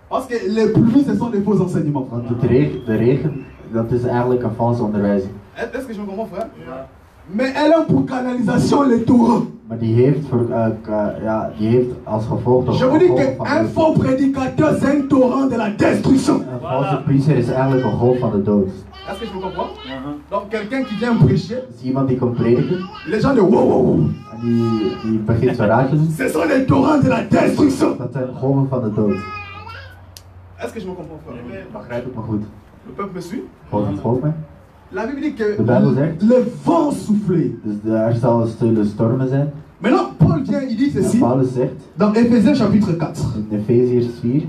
Parce que les pluies, ce sont des faux enseignements. Want de regen, dat is eigenlijk een valse onderwijzing. Est-ce que je me comprends, frère? Mais elle a pour canalisation les torrents. Maar die heeft als gevolg de Je vous dis golf van qu'un de faux prédicateur, c'est un torrent de la destruction. Een valse priester is eigenlijk een golf van de dood. Est-ce que je me comprends? Donc quelqu'un qui vient prêcher, Dus iemand die komt prediken les gens disent wow, wow, wow. en die begint zo raar te doen, Ce sont les torrents de la destruction. dat zijn golven van de dood. Est-ce que je me comprends, frère? Begrijp ik me goed. Le peuple me suit? Volgt mij? La Bible dit que De Bijbel zegt, le vent soufflait. dus er zal stille stormen zijn. Maintenant, Paul vient, il dit En ceci Paulus zegt dans Éphésiens chapitre 4. in Efeziërs 4,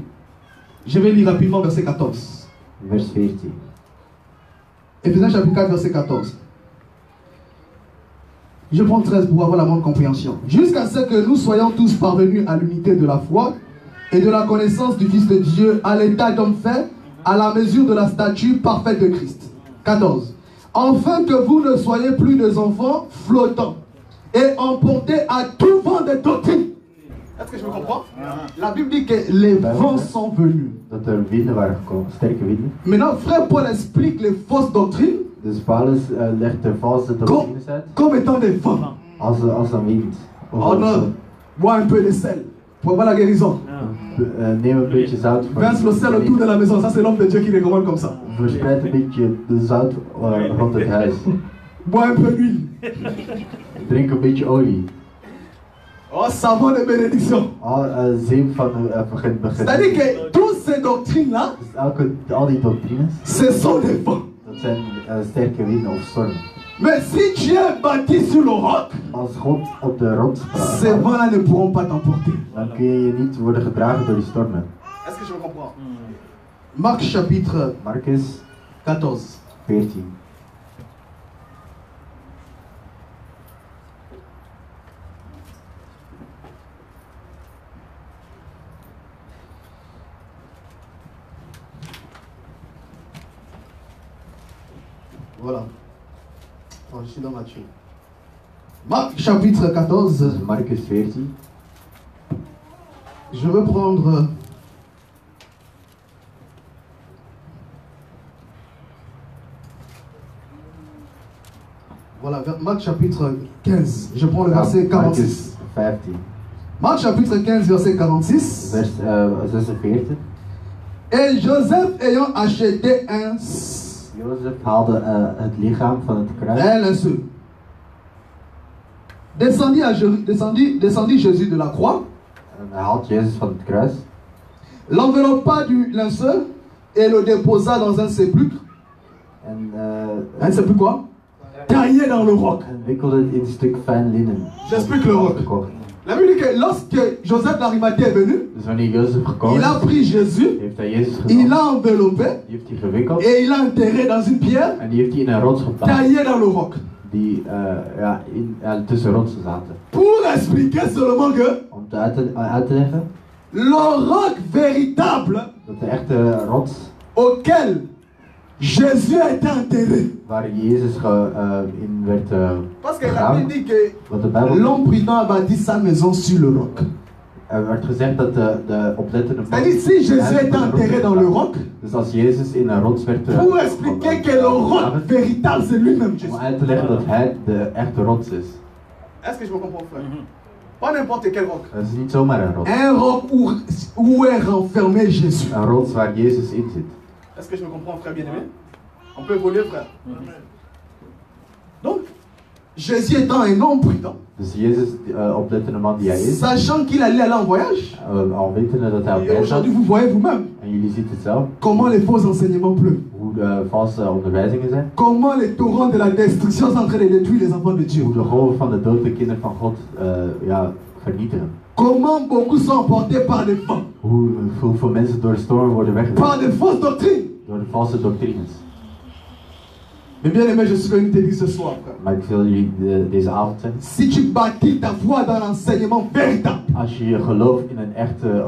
Je vais lire rapidement verset 14. vers 14. Éphésiens chapitre 4, verset 14. Je prends 13 pour avoir la bonne compréhension. Jusqu'à ce que nous soyons tous parvenus à l'unité de la foi et de la connaissance du Fils de Dieu, à l'état d'homme fait, à la mesure de la stature parfaite de Christ. 14. Afin que vous ne soyez plus des enfants flottants et emportés à tout vent de doctrine. Est-ce que je me comprends? La Bible dit que les vents sont venus. Dat er winden waren gekomen, sterke winden. Maintenant, frère Paul explique les fausses doctrines Dus Paulus legt de valse doctrines uit comme étant des vents. als een wind. Of Oh als non, bois un peu de sel pour avoir la guérison. neem een beetje zout voor Verse le sel autour de la maison, ça c'est l'homme de Dieu qui recommande comme ça. Verspreid een beetje de zout rond het huis. Bois un peu d'huile. Drink een beetje olie. Oh, savon de bénédiction. Zeep van C'est-à-dire que toutes ces doctrines-là, Dus al die doctrines, ce sont des vents. dat zijn sterke winden of stormen. Mais si tu es bâti sur le roc, Als God op de rots ces praat, vents-là ne pourront pas t'emporter. dan kun je niet worden gedragen door die stormen. Est-ce que je me comprends? Marc chapitre Marcus 14. 14. Voilà. Oh, je suis dans Matthieu. Marc chapitre 14. Marcus 14. Je veux prendre voilà, Marc chapitre 15. Je prends le verset 46. Marcus 15. Marc chapitre 15, verset 46. Vers 46. Et Joseph ayant acheté un Jozef haalde het lichaam van het kruis. linceul. Descendit Jésus de la croix, En hij haalt Jezus van het kruis. l'enveloppa du linceul et le déposa dans un sépulcre. En Un sépulcre quoi? Taillé dans le roc. wikkelde het in een stuk fijn linnen. J'explique le roc. Gekocht. La Bible dit que lorsque Joseph d'Arimathée est venu, Dus wanneer Jozef gekomen il a is, pris Jésus, heeft hij Jezus il genomen. l'a enveloppé Die heeft hij gewikkeld. et il l'a enterré dans une pierre En die heeft hij in een rots geplaatst. taillée dans le roc. Die tussen rotsen zaten. Pour expliquer seulement que Om uit te leggen le roc véritable dat de echte rots auquel Jésus a été enterré. waar Jezus in werd Parce que la begraven. Bible dit que Want de Bijbel l'homme prudent a bâti sa maison sur le roc. er werd gezegd dat de oplettende man... C'est-à-dire, si Jésus est enterré dans le roc, Dus als Jezus in een rots werd... pour expliquer que le roc véritable, c'est lui-même Jésus. Om uit te leggen dat hij de echte rots is. Est-ce que je me comprends, frère? Pas n'importe quel roc. Dat is niet zomaar een rots. Un roc où est renfermé Jésus. Een rots waar Jezus in zit. Est-ce que je me comprends, frère bien-aimé? On peut évoluer, frère. Donc, Jésus étant un homme prudent, Dus Jezus, oplettende man die hij is, sachant qu'il allait aller en voyage, al wetende dat hij op et reis was, aujourd'hui vous voyez vous-même en jullie zien het zelf, comment les faux enseignements pleuvent, hoe de valse onderwijzingen zijn, comment les torrents de la destruction sont en train de détruire les enfants de Dieu, hoe de golven van de dood de kinderen van God vernietigen. comment beaucoup sont emportés par les vents, Hoeveel mensen door de storm worden weggedragen, par des fausses doctrines. door de valse doctrines. Mais bien aimé, je suis venu te dire ce soir, frère. Maar ik wil jullie deze avond zeggen, Si tu bâtis ta foi dans l'enseignement véritable, als je gelooft in een echte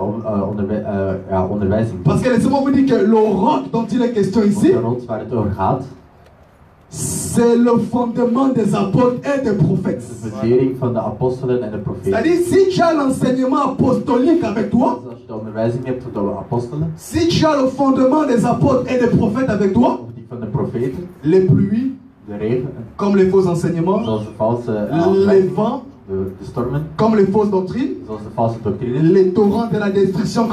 onderwijzing, parce que laissez-moi vous dire que le roc dont il est question ici, de rots waar het over gaat, c'est le fondement des apôtres et des prophètes. de fundering van de apostelen en de profeten. C'est-à-dire, si tu as l'enseignement apostolique avec toi, Dus als je de onderwijzing hebt van de apostelen, si tu as le fondement des apôtres et des prophètes avec toi, of die van de profeten, les pluies, de regen, comme les faux enseignements, zoals de valse les vents, de stormen, comme les fausses doctrines, zoals de valse doctrines, les torrents de la destruction.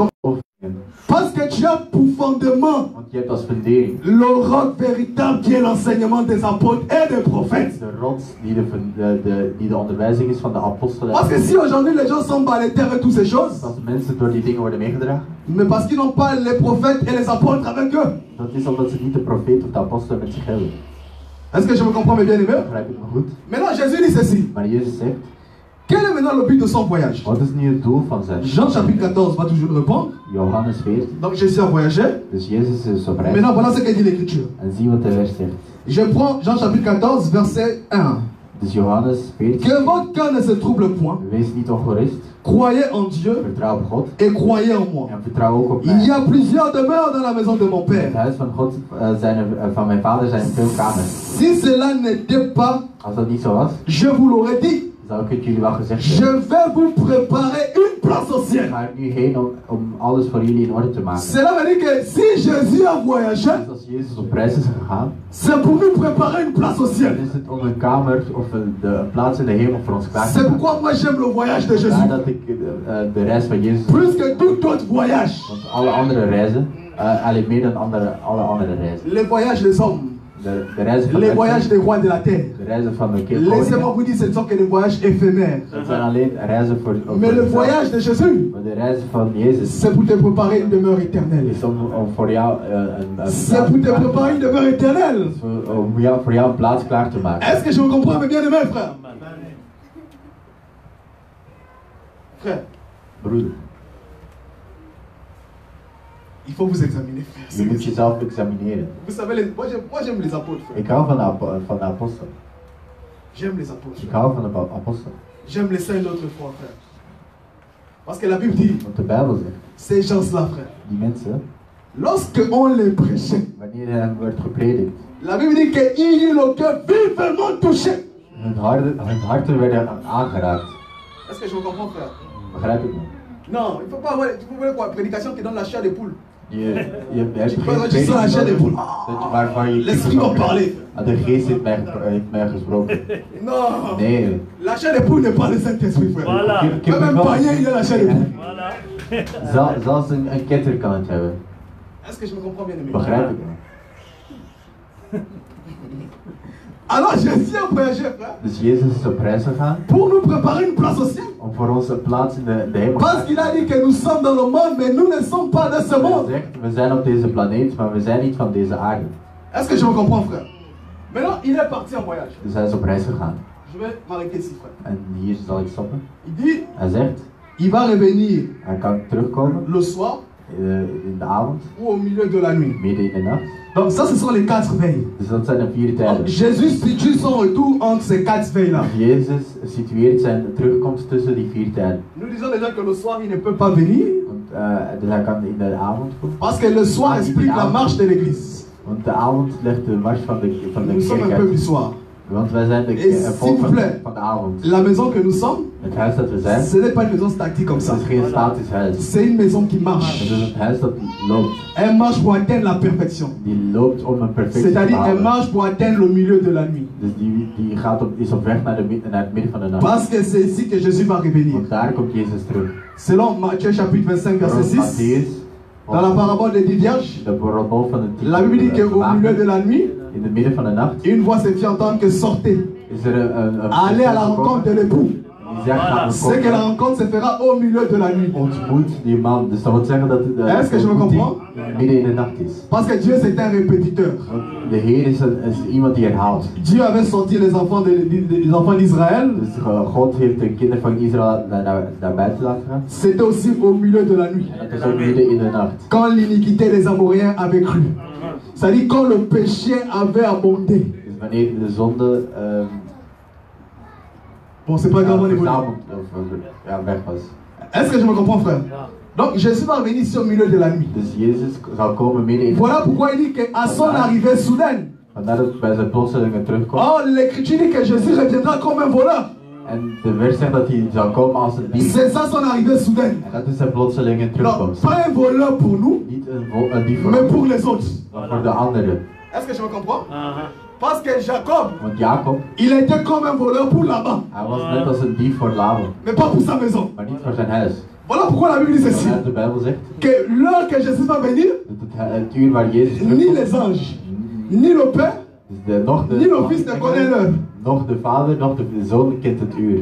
Parce que tu as pour fondement want je hebt als fundering le roc véritable qui est l'enseignement des apôtres et des prophètes. de rots die de onderwijzing is van de apostelen. Parce que si aujourd'hui les gens sont balayés avec toutes ces choses, Als mensen door die dingen worden meegedragen, mais parce qu'ils n'ont pas les prophètes et les apôtres avec eux. dat is omdat ze niet de profeet of de apostelen met zich hebben. Est-ce que je me comprends, mes bien-aimés? Begrijp ik me goed? Maintenant, Jésus dit ceci. Maar Jezus zegt, Quel est maintenant le but de son voyage? wat is nu het doel van zijn? Jean chapitre 14 va toujours répondre. Johannes 14. Donc Jésus a voyagé. Dus Jezus is op reis. Maintenant, voilà ce que dit l'Écriture. En zie wat de vers zegt. Je prends Jean chapitre 14, verset 1. Dus Johannes 14. Que votre cœur ne se trouble point. Wees niet ongerust. Croyez en Dieu Vertrouw op God. et croyez en moi. En vertrouw ook op Il y mij. a plusieurs demeures dans la maison de mon In het Père. huis van God, van mijn vader zijn veel kamers. Si cela n'était pas, Als dat niet zo was, je vous l'aurais dit. zou ik het jullie wel gezegd Je hebben. vais vous préparer une place au ciel. Ik ga er nu heen om alles voor jullie in orde te maken. Cela veut dire que si Jésus a voyagé, Dus als Jezus op reis is gegaan, c'est pour nous préparer une place au dan ciel. is het om een kamer of een plaats in de hemel voor ons klaar te C'est maken. pourquoi moi j'aime le voyage de Jésus. Vandaar dat ik de reis van Jezus, Plus que tout autre voyage. want alle andere reizen, alleen meer dan alle andere reizen. Les voyages des hommes. De reizen van Les mensen, voyages des rois de la terre. de reizen van de Laissez-moi koningen, vous dire, ce ne sont que des voyages éphémères. dat zijn alleen reizen voor Mais le jezelf. voyage de Jésus, Maar de reizen van Jezus c'est pour te préparer une demeure éternelle. is om voor jou een C'est pour te préparer une demeure éternelle. om voor jou een plaats klaar te maken. Est-ce que je me comprends, mes bien-aimés, frère? Frère, Broeder, il faut vous examiner, frère. je moet jezelf examineren. Vous savez, moi j'aime les apôtres, frère. Ik hou van de apostel. J'aime les apôtres. Ik hou van de apostel. J'aime les saints notre foi, frère. Parce que la Bible dit, Want de Bijbel zegt, ces gens-là, frère, die mensen, lorsque on les prêchait, wanneer hem werd gepredikt, la Bible dit qu'ils eurent le cœur vivement touché. hun harten werden aangeraakt. Est-ce que je me comprends, frère? Begrijp ik me? Non, il ne faut pas avoir quoi, prédication qui donne la chair des poules. Je hebt Tu geen sens la chair des prediking poules. nodig waarvan je L'esprit va parler. De geest heeft mij gesproken. Non, Nee. la chair des poules n'est pas le Saint-Esprit, frère. Voilà. Même païen, il a la chair des poules. Voilà. Zelfs een ketter kan het hebben. Est-ce que je me comprends bien, aimé? Begrijp ik me? Alors Jésus a voyagé, frère, Dus Jezus is op reis gegaan pour nous préparer une place au ciel. om voor ons een plaats in de hemel te Parce qu'il a dit que nous sommes dans le monde, mais nous ne sommes pas de ce Hij monde. zegt, we zijn op deze planeet, maar we zijn niet van deze aarde. Est-ce que je me comprends, frère? Maintenant, il est parti en voyage. Dus hij is op reis gegaan. Je vais m'arrêter ici, frère. En hier zal ik stoppen. Il dit, Hij zegt, il va revenir hij kan terugkomen le soir in de avond, ou au milieu de la nuit. midden in de nacht. Donc ça, ce sont les 4 veilles. Dus dat zijn de 4 Donc, tijden. Jésus situe son retour entre ces 4 veilles-là. Jezus situeert zijn terugkomst tussen die 4 tijden. Nous disons déjà que le soir, il ne peut pas venir. Want dus hij kan in de avond komen. Parce que le soir explique la marche de l'église. Want de avond ligt de mars van de Nous sommes un kerk peuple uit. du soir. Want wij zijn Et s'il volk vous plaît, van de avond. La maison que nous sommes, Het huis dat we zijn, ce n'est pas une maison statique comme ça. het is geen statisch huis. C'est une maison qui Het marche. is een huis dat loopt. Elle marche pour atteindre la perfection. Die loopt om een perfectie te C'est-à-dire, elle halen. marche pour atteindre le milieu de la nuit. Dus die is op weg naar het midden van de nacht. Parce que c'est ici que Jésus va revenir. Want daar komt Jezus terug. Selon Matthieu chapitre 25, verset Volgens 6, Matthäus, dans la parabole des 10 vierges, de parabol van de 10 la Bible dit qu'au milieu de la nuit, in het midden van de nacht une voix se fit entendre que sortez, is er een allez à la rencontre de l'époux. die zegt gaat C'est que la rencontre se fera au milieu de la nuit. ontmoet die man. Dus dat wil zeggen dat de Est-ce que je me comprends? midden in de nacht is. Parce que Dieu c'est un répétiteur. Want de Heer is iemand die herhaalt. Dieu avait sorti les enfants d'Israël. Dus God heeft de kinderen van Israël naar buiten laten gaan. C'était aussi au milieu de la nuit. En dat is ook midden in de nacht. Quand l'iniquité des Amoréens avait cru. C'est-à-dire quand le péché avait abondé. Dus wanneer de zonde Bon, c'est pas grave, on évolue. verzameld weg was. Est-ce que je me comprends, frère? Donc Jésus va venir ici au milieu de la nuit. Dus Jezus zal komen midden in de Voilà pourquoi il dit qu'à son arrivée soudaine, Vandaar dat bij zijn plotselinge terugkomt. oh, l'Écriture dit que Jésus reviendra comme un voleur. En de vers zegt dat hij zal komen als een dief. C'est ça son arrivée soudaine. En dat is zijn plotselinge Non, terugkomst. pas un voleur pour nous, Niet een dief voor mais ons, pour les autres. maar voor de anderen. Est-ce que je me comprends? Parce que Jacob, Want Jacob, il était comme un voleur pour là-bas, hij was net als een dief voor Laban, mais pas pour sa maison. maar niet voor zijn huis. Voilà pourquoi la Bible dit ceci. Vanuit de Bijbel zegt Que l'heure que Jésus va venir, dat het uur waar Jezus ni terugkomt, les anges, ni le Père, dus ni le Fils ne connaissent l'heure. nog de vader, nog de zoon kent het uur.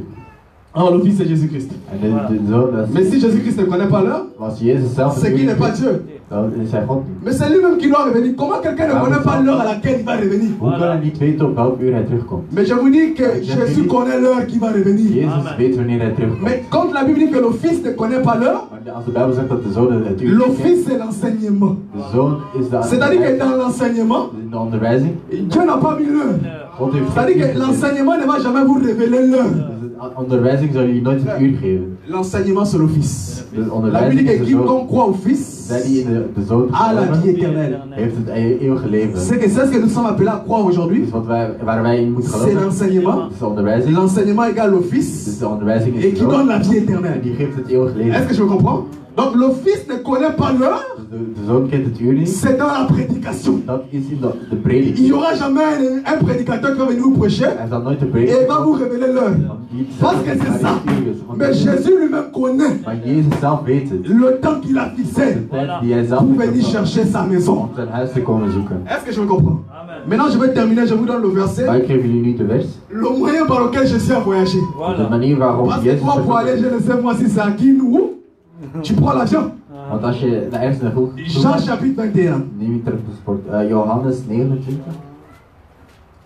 Alors le Fils c'est Jésus-Christ. En de zoon, Mais si Jésus-Christ ne connaît pas l'heure, als Jezus zelf c'est het qu'il uur n'est pas kent, Dieu. dan is hij God niet. Mais c'est lui-même qui doit revenir. Comment quelqu'un ne connaît pas l'heure à laquelle il va revenir? Hoe kan hij niet weten op welk uur hij terugkomt? Mais je vous dis que Jésus connaît l'heure qui va revenir. Jezus weet wanneer hij terugkomt. Mais quand la Bible dit que le Fils ne connaît pas l'heure, Maar als de Bijbel zegt dat de zoon het uur le kent, Fils c'est l'enseignement. de zoon is de C'est-à-dire que dans l'enseignement, in de onderwijzing. Dieu n'a pas mis l'heure. God heeft C'est-à-dire que l'enseignement ne va jamais vous révéler l'heure. Dus de onderwijzing zal je nooit het uur geven. L'enseignement c'est le Fils. De La Bible onderwijzing dit is que de zoon. quiconque croit au Fils Zij die in de zoon a la vie geloven, éternelle. heeft het eeuwige leven. C'est ce que nous sommes appelés à croire aujourd'hui. Dus waar wij in moeten C'est geloven, l'enseignement. is de onderwijzing. L'enseignement égale au Dus Fils de onderwijzing et is de qui donne zoon. la vie En éternelle. die geeft het eeuwige Est-ce leven. que je me comprends? Donc le Fils ne connaît pas l'heure, Dus de zoon kent het uur niet. c'est dans la prédication. Dat is in de Il prediking. n'y aura jamais un prédicateur qui va venir vous prêcher Hij zal nooit de et prediking il va vous révéler l'heure. Parce que c'est ça. Mais Jésus lui-même connaît Maar Jezus zelf weet het. le temps qu'il a fixé De tijd die hij zelf pour heeft venir gepland chercher sa maison. om zijn huis te komen zoeken. Est-ce que je me comprends? Maintenant je vais terminer, je vous donne le Maar verset. ik geef jullie nu de vers. Le moyen par lequel Jésus a voyagé. De manier waarop Parce que Jezus toi pour aller, je ne sais moi si c'est à qui ou où, tu prends l'avion. Want als je naar ergens naartoe Jean chapitre 21. neem je transport. Johannes 29.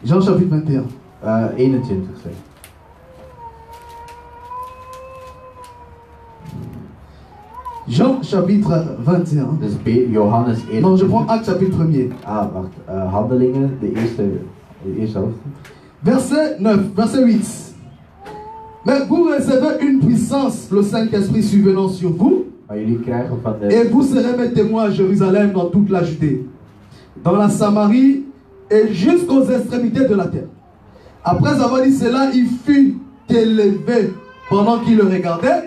Jean chapitre 21. 21 zeg. Jean chapitre 21. Dus Johannes 1. Non, je prends Acte chapitre 1er. Ah, wacht. Handelingen, de eerste hoofdstuk. Verset 9, verset 8. Mais vous recevez une puissance, le Saint-Esprit survenant sur vous, Maar jullie krijgen van de... et vous serez mes témoins à Jérusalem, dans toute la Judée, dans la Samarie et jusqu'aux extrémités de la terre. Après avoir dit cela, il fut élevé pendant qu'il le regardait.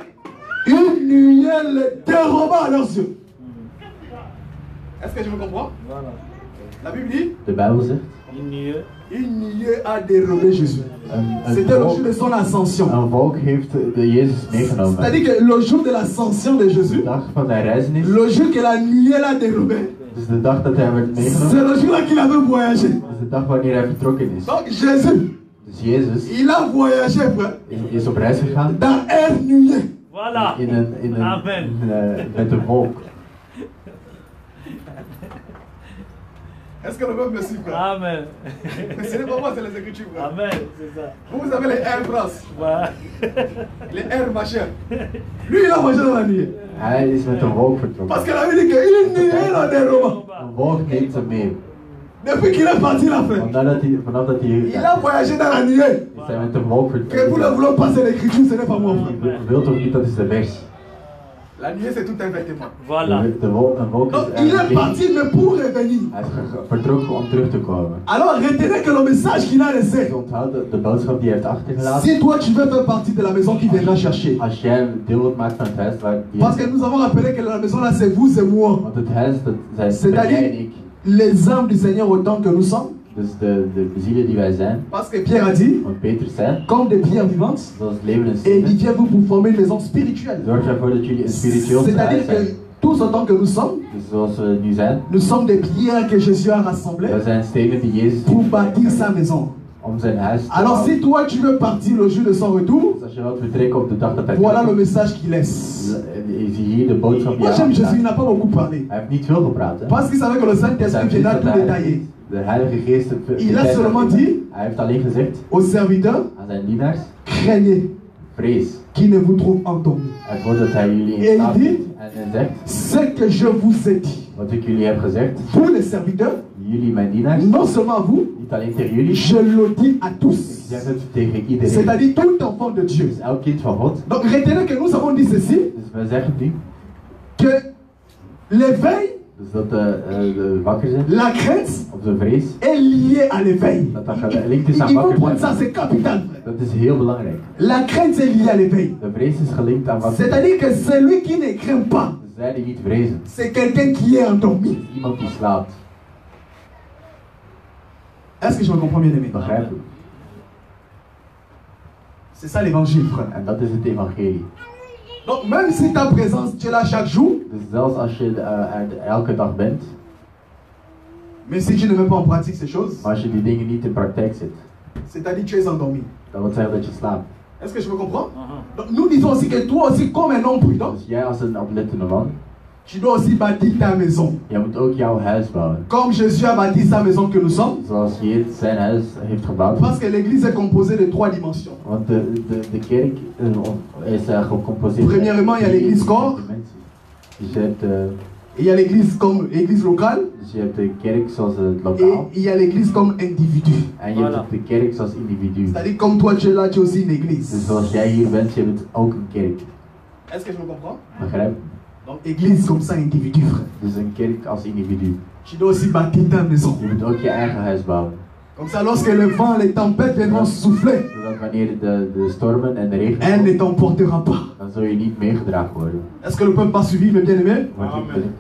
Une nuée le déroba à leurs yeux. Est-ce que je me comprends? Voilà. La Bible dit, De Bijbel zegt. une nuée a dérobé Jésus. C'était le jour de son ascension. Een volk heeft de Jezus meegenomen. C'est-à-dire que le jour de l'ascension de Jésus, De dag van zijn reizenis, le jour que la nuée l'a dérobé, dus de dag dat hij werd c'est meegenomen, le jour-là qu'il avait voyagé. is de dag wanneer hij vertrokken is. Donc Jésus, Dus Jezus il a voyagé, frère, is op reis gegaan dans un nuée. Voilà. Amen. Met een volk. Est-ce que le peuple me suit, frère? Amen. Mais ce n'est pas moi, c'est les Écritures, frère. Amen, c'est ça. Vous avez les Air France, Ouais. les Air machin. Lui, il a voyagé dans la nuée. Hij is met een volk vertrokken. Parce que la Bible dit qu'une nuée l'a dérobé. Een volk neemt hem mee. Depuis qu'il est parti là, frère, Vanaf dat hij il a voyagé dans la nuée. is hij met een volk Que vous ne vertrokken. voulez pas, c'est l'écriture, ce n'est pas moi, frère. Je wilt ook niet, dat is de vers. La nuée, c'est tout un vêtement. Voilà. Een wolk Donc, is il een est kleding. parti, mais pour revenir. Hij is vertrokken om terug te komen. Alors, retenez que le message qu'il a laissé, Dus onthoud de boodschap die hij heeft achtergelaten. si toi tu veux faire partie de la maison qui viendra chercher, Als jij deel uitmaakt van het huis waar parce que nous avons rappelé que la maison là, c'est vous et moi. Want het huis, dat zijn C'est-à-dire jij en ik. les âmes du Seigneur autant que nous sommes. Dus de zielen die wij zijn. Parce que Pierre a dit, Want Peter zei, comme des pierres vivantes, zoals levende et stenen. il vient vous pour former une maison spirituelle. Zorg ervoor dat jullie een spiritueel huis C'est-à-dire zijn. que tous autant que nous sommes, Dus zoals we nu zijn. nous sommes des pierres que Jésus a rassemblées We zijn stenen die Jezus pour bâtir sa maison. om zijn huis te Alors bouwen. si toi tu veux partir le jour de son retour, Dus als je wilt vertrekken op de dag dat hij voilà le terugkomt, message qu'il laisse. je ziet hier de boodschap die Moi hij j'aime Jésus, il achterlaat. n'a pas beaucoup parlé. Hij heeft niet veel gepraat. Hè? Parce qu'il savait que le Saint-Esprit Hij wist viendra dat tout détailler. de Heilige Geest het Il a seulement dit Hij heeft alleen gezegd aux serviteurs, aan zijn dienaars, craignez vrees qui ne vous trouve endormi. ervoor dat hij jullie En in slaap die- brengt. En hij zegt, Ce que je vous ai dit, wat ik jullie heb gezegd, vous les serviteurs, jullie mijn dienaars, non seulement à vous, niet alleen tegen jullie, je le dis à ik tous. zeg het tegen iedereen. C'est-à-dire tout enfant de Dieu. Dus elk kind van God. Donc retenez que nous avons dit ceci, Dus we zeggen nu, que l'éveil, dus dat de wakker zijn, la crainte, of de vrees, est liée à l'éveil. dat gelinkt is Il aan faut wakker prendre ça, zijn. c'est capital. Frère. Dat is heel belangrijk. La crainte est liée à l'éveil. De vrees is gelinkt aan wakker zijn. C'est-à-dire que celui qui ne craint pas, Dus zij die niet vrezen, c'est quelqu'un qui est endormi. is iemand die slaapt. Est-ce que je me comprends bien aimé? Begrijp je? C'est ça l'évangile, frère. En dat is het evangelie. Donc même si ta présence, tu es là chaque jour, Dus zelfs als je er elke dag bent, mais si tu ne mets pas en pratique ces choses, maar als je die dingen niet in praktijk zet, c'est-à-dire tu es endormi. dat wil zeggen dat je slaapt. Est-ce que je me comprends? Donc nous disons aussi que toi aussi, comme un homme prudent, Dus jij als een oplettende man, tu dois aussi bâtir ta maison. jij moet ook jouw huis bouwen. Comme Jésus a bâti sa maison que nous sommes. Zoals Jezus zijn huis heeft gebouwd. Parce que l'église est composée de 3 dimensions. Want de kerk is gecomposeerd. Premièrement, il y a l'église corps. Dus je hebt, Il y a l'église comme église locale. dus je hebt de kerk zoals het Et lokaal. il y a l'église comme individu. En je hebt ook de kerk zoals individu. C'est-à-dire comme toi tu es là, tu es aussi une Dus église. zoals jij hier bent, je bent ook een kerk. Est-ce que je me comprends? Begrijp? Donc église comme ça, individu, frère. Dus een kerk als individu. Tu dois aussi bâtir ta maison. Je moet ook je eigen huis bouwen. Comme ça, lorsque le vent, les tempêtes viendront souffler, Zodat wanneer de stormen en de regen elle ne komen, t'emportera pas. dan zul je niet meegedragen worden. Est-ce que le peuple va suivre, mes bien-aimés?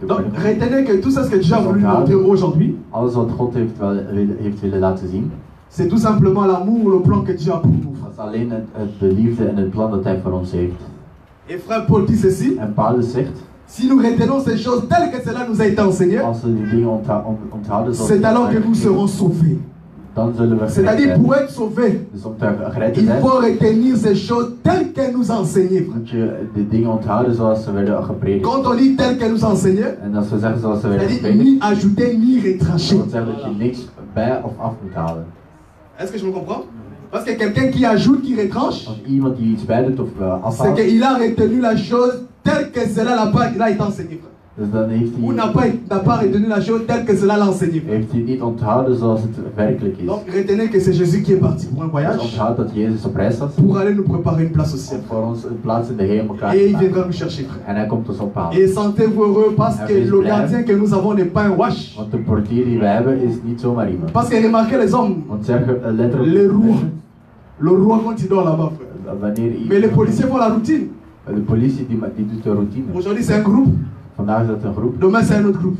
Donc retenez que tout ça, ce que Dieu a voulu nous montrer aujourd'hui, Alles wat God heeft willen laten zien, c'est tout simplement l'amour, le plan que Dieu a pour nous. dat is alleen de liefde en het plan dat Hij voor ons heeft. Et frère Paul dit ceci, En Paulus zegt, si nous retenons ces choses telles que cela nous a été enseigné, als we die dingen onthouden, zoals c'est alors que het nous serons sauvés. dan zullen we gered C'est-à-dire zijn. pour être sauvés, Dus om te gered te il zijn, faut retenir ces choses telles qu'elles nous enseignaient. moet je de dingen onthouden zoals ze werden gepredikt. Quand on dit telles qu'elles nous enseignaient, En als we zeggen zoals ze werden c'est-à-dire gepredikt, ni ajouter ni dat retrancher. wil zeggen dat je niks bij of af moet halen. Est-ce que je me comprends? Parce que quelqu'un qui ajoute, qui retranche, Als iemand die iets bij doet of c'est afhaalt, qu'il a retenu la chose telle que cela l'a été enseigné. Frère. dus dan heeft Ou hij, n'a pas retenu la chose telle que cela l'a enseigné. Frère. heeft hij het niet onthouden zoals het werkelijk is. Donc retenez que c'est Jésus qui est parti pour un Dus voyage onthoud dat Jezus op reis was pour aller nous préparer une place au ciel. om voor ons een plaats in de hemel klaar Et te il maken. viendra nous chercher, frère. En hij komt ons ophalen. Et sentez-vous heureux parce que le gardien que nous avons n'est pas un wash. Want de portier die wij hebben is niet zomaar iemand. Parce que remarquez les hommes, Want zeg letterlijk, les rois. Le roi quand il dort là-bas, frère. wanneer Mais les policiers font la routine. de politie die doet de routine. Aujourd'hui c'est un groupe, Vandaag is dat een groep, demain c'est un autre groupe.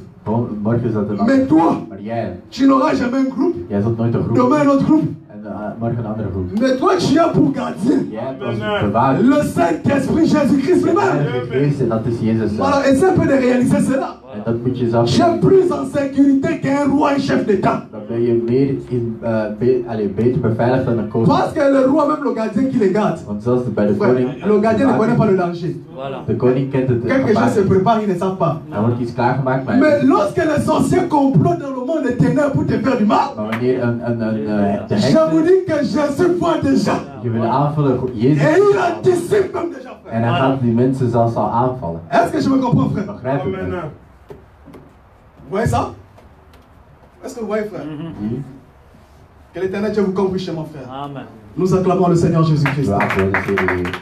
morgen is dat een Mais andere groep. toi, Maar jij, tu n'auras jamais un groupe, jij zult nooit een groep demain un autre groupe. en morgen een andere groep. Mais toi tu as pour gardien Jij hebt als bewaker le Saint-Esprit Jésus-Christ de lui-même. Heilige Geest en dat is Jezus zelf. Alors essaie un peu de réaliser cela. En dat moet je zelf Tu es plus en sécurité qu'un roi et chef d'État. Dan ben je meer beter beveiligd dan een koning. Parce que le roi, même le gardien qui les garde, Want zelfs bij de frère, koning, le gardien ne connaît pas le danger. Voilà. de koning kent het Quelque chose se gevaar. prépare, ils ne savent pas. Er wordt iets klaargemaakt, maar Mais lorsque les sorciers complotent dans le monde des ténèbres pour te faire du mal, wanneer de je heks vous dis que Jésus voit déjà. je wil aanvallen, Jezus Et il anticipe même déjà, frère. en hij gaat die mensen zelfs al aanvallen. Est-ce que je me comprends, frère? Begrijp je het? Vous voyez ça? Est-ce que vous voyez, frère? Zie? Que l'Éternel Dieu vous compte richement, frère. Amen. Nous acclamons le Seigneur Jésus-Christ. We applaudisseren Jezus.